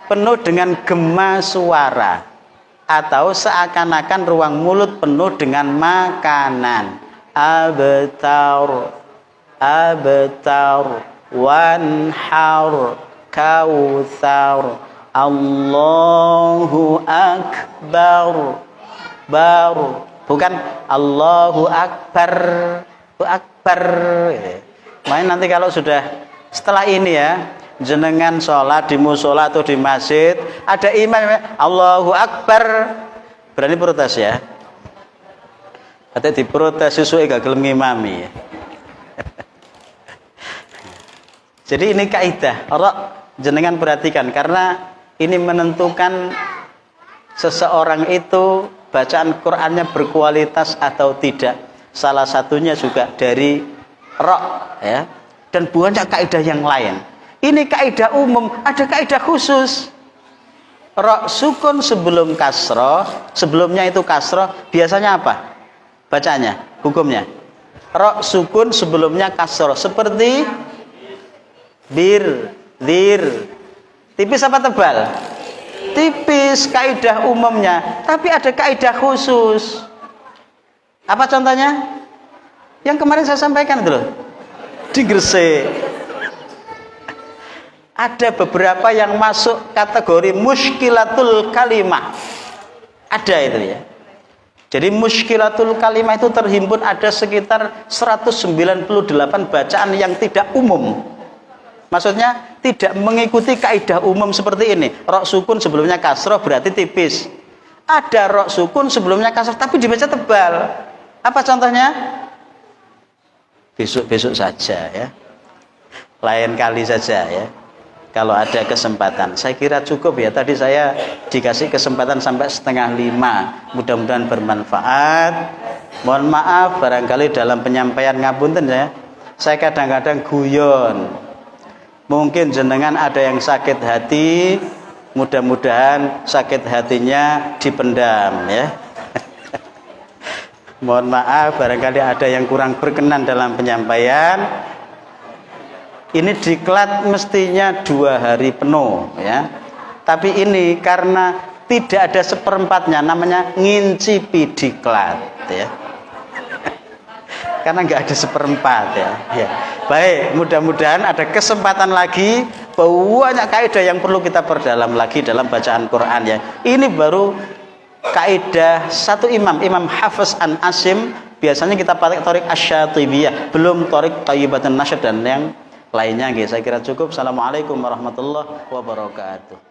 penuh dengan gema suara, atau seakan-akan ruang mulut penuh dengan makanan. Abtar, wanhar, kautsar, Allahu akbar. Bukan Allahu akbar. Main nanti kalau sudah setelah ini ya, jenengan sholat di musola atau di masjid, ada imam Allahu akbar, berani protes ya. Ada diprotes sesuai gak gelem ngimami ya. Jadi ini kaidah. Jenengan perhatikan, karena ini menentukan seseorang itu bacaan Qur'annya berkualitas atau tidak. Salah satunya juga dari ya. Dan banyak kaidah yang lain. Ini kaidah umum, ada kaidah khusus. Sukun sebelum kasroh, sebelumnya itu kasroh, biasanya apa? Bacanya, hukumnya. Sukun sebelumnya kasroh, seperti dir. Tipis apa tebal? Tipis, kaidah umumnya. Tapi ada kaidah khusus. Apa contohnya? Yang kemarin saya sampaikan itu loh. Di Gresik. Ada beberapa yang masuk kategori muskilatul kalimah. Ada itu ya. Jadi muskilatul kalimah itu terhimpun ada sekitar 198 bacaan yang tidak umum. Maksudnya tidak mengikuti kaidah umum seperti ini. Sukun sebelumnya kasroh berarti tipis. Ada sukun sebelumnya kasroh tapi dibaca tebal. Apa contohnya? Besok saja ya. Lain kali saja ya. Kalau ada kesempatan. Saya kira cukup ya. Tadi saya dikasih kesempatan sampai 4:30. Mudah-mudahan bermanfaat. Mohon maaf barangkali dalam penyampaian ngapunten ya. Saya kadang-kadang guyon. Mungkin jenengan ada yang sakit hati. Mudah-mudahan sakit hatinya dipendam ya. Mohon maaf barangkali ada yang kurang berkenan dalam penyampaian. Ini diklat mestinya 2 hari penuh ya. Tapi ini karena tidak ada seperempatnya, namanya ngincipi diklat ya. Karena nggak ada seperempat ya. Baik, mudah-mudahan ada kesempatan lagi, banyak kaidah yang perlu kita perdalam lagi dalam bacaan Quran ya. Ini baru kaidah satu Imam Hafiz an Asim. Biasanya kita pakai Thariq Asy-Syatibiyah, belum Thariq Thayyibatun Nasyr dan yang lainnya. Saya kira cukup. Assalamualaikum warahmatullahi wabarakatuh.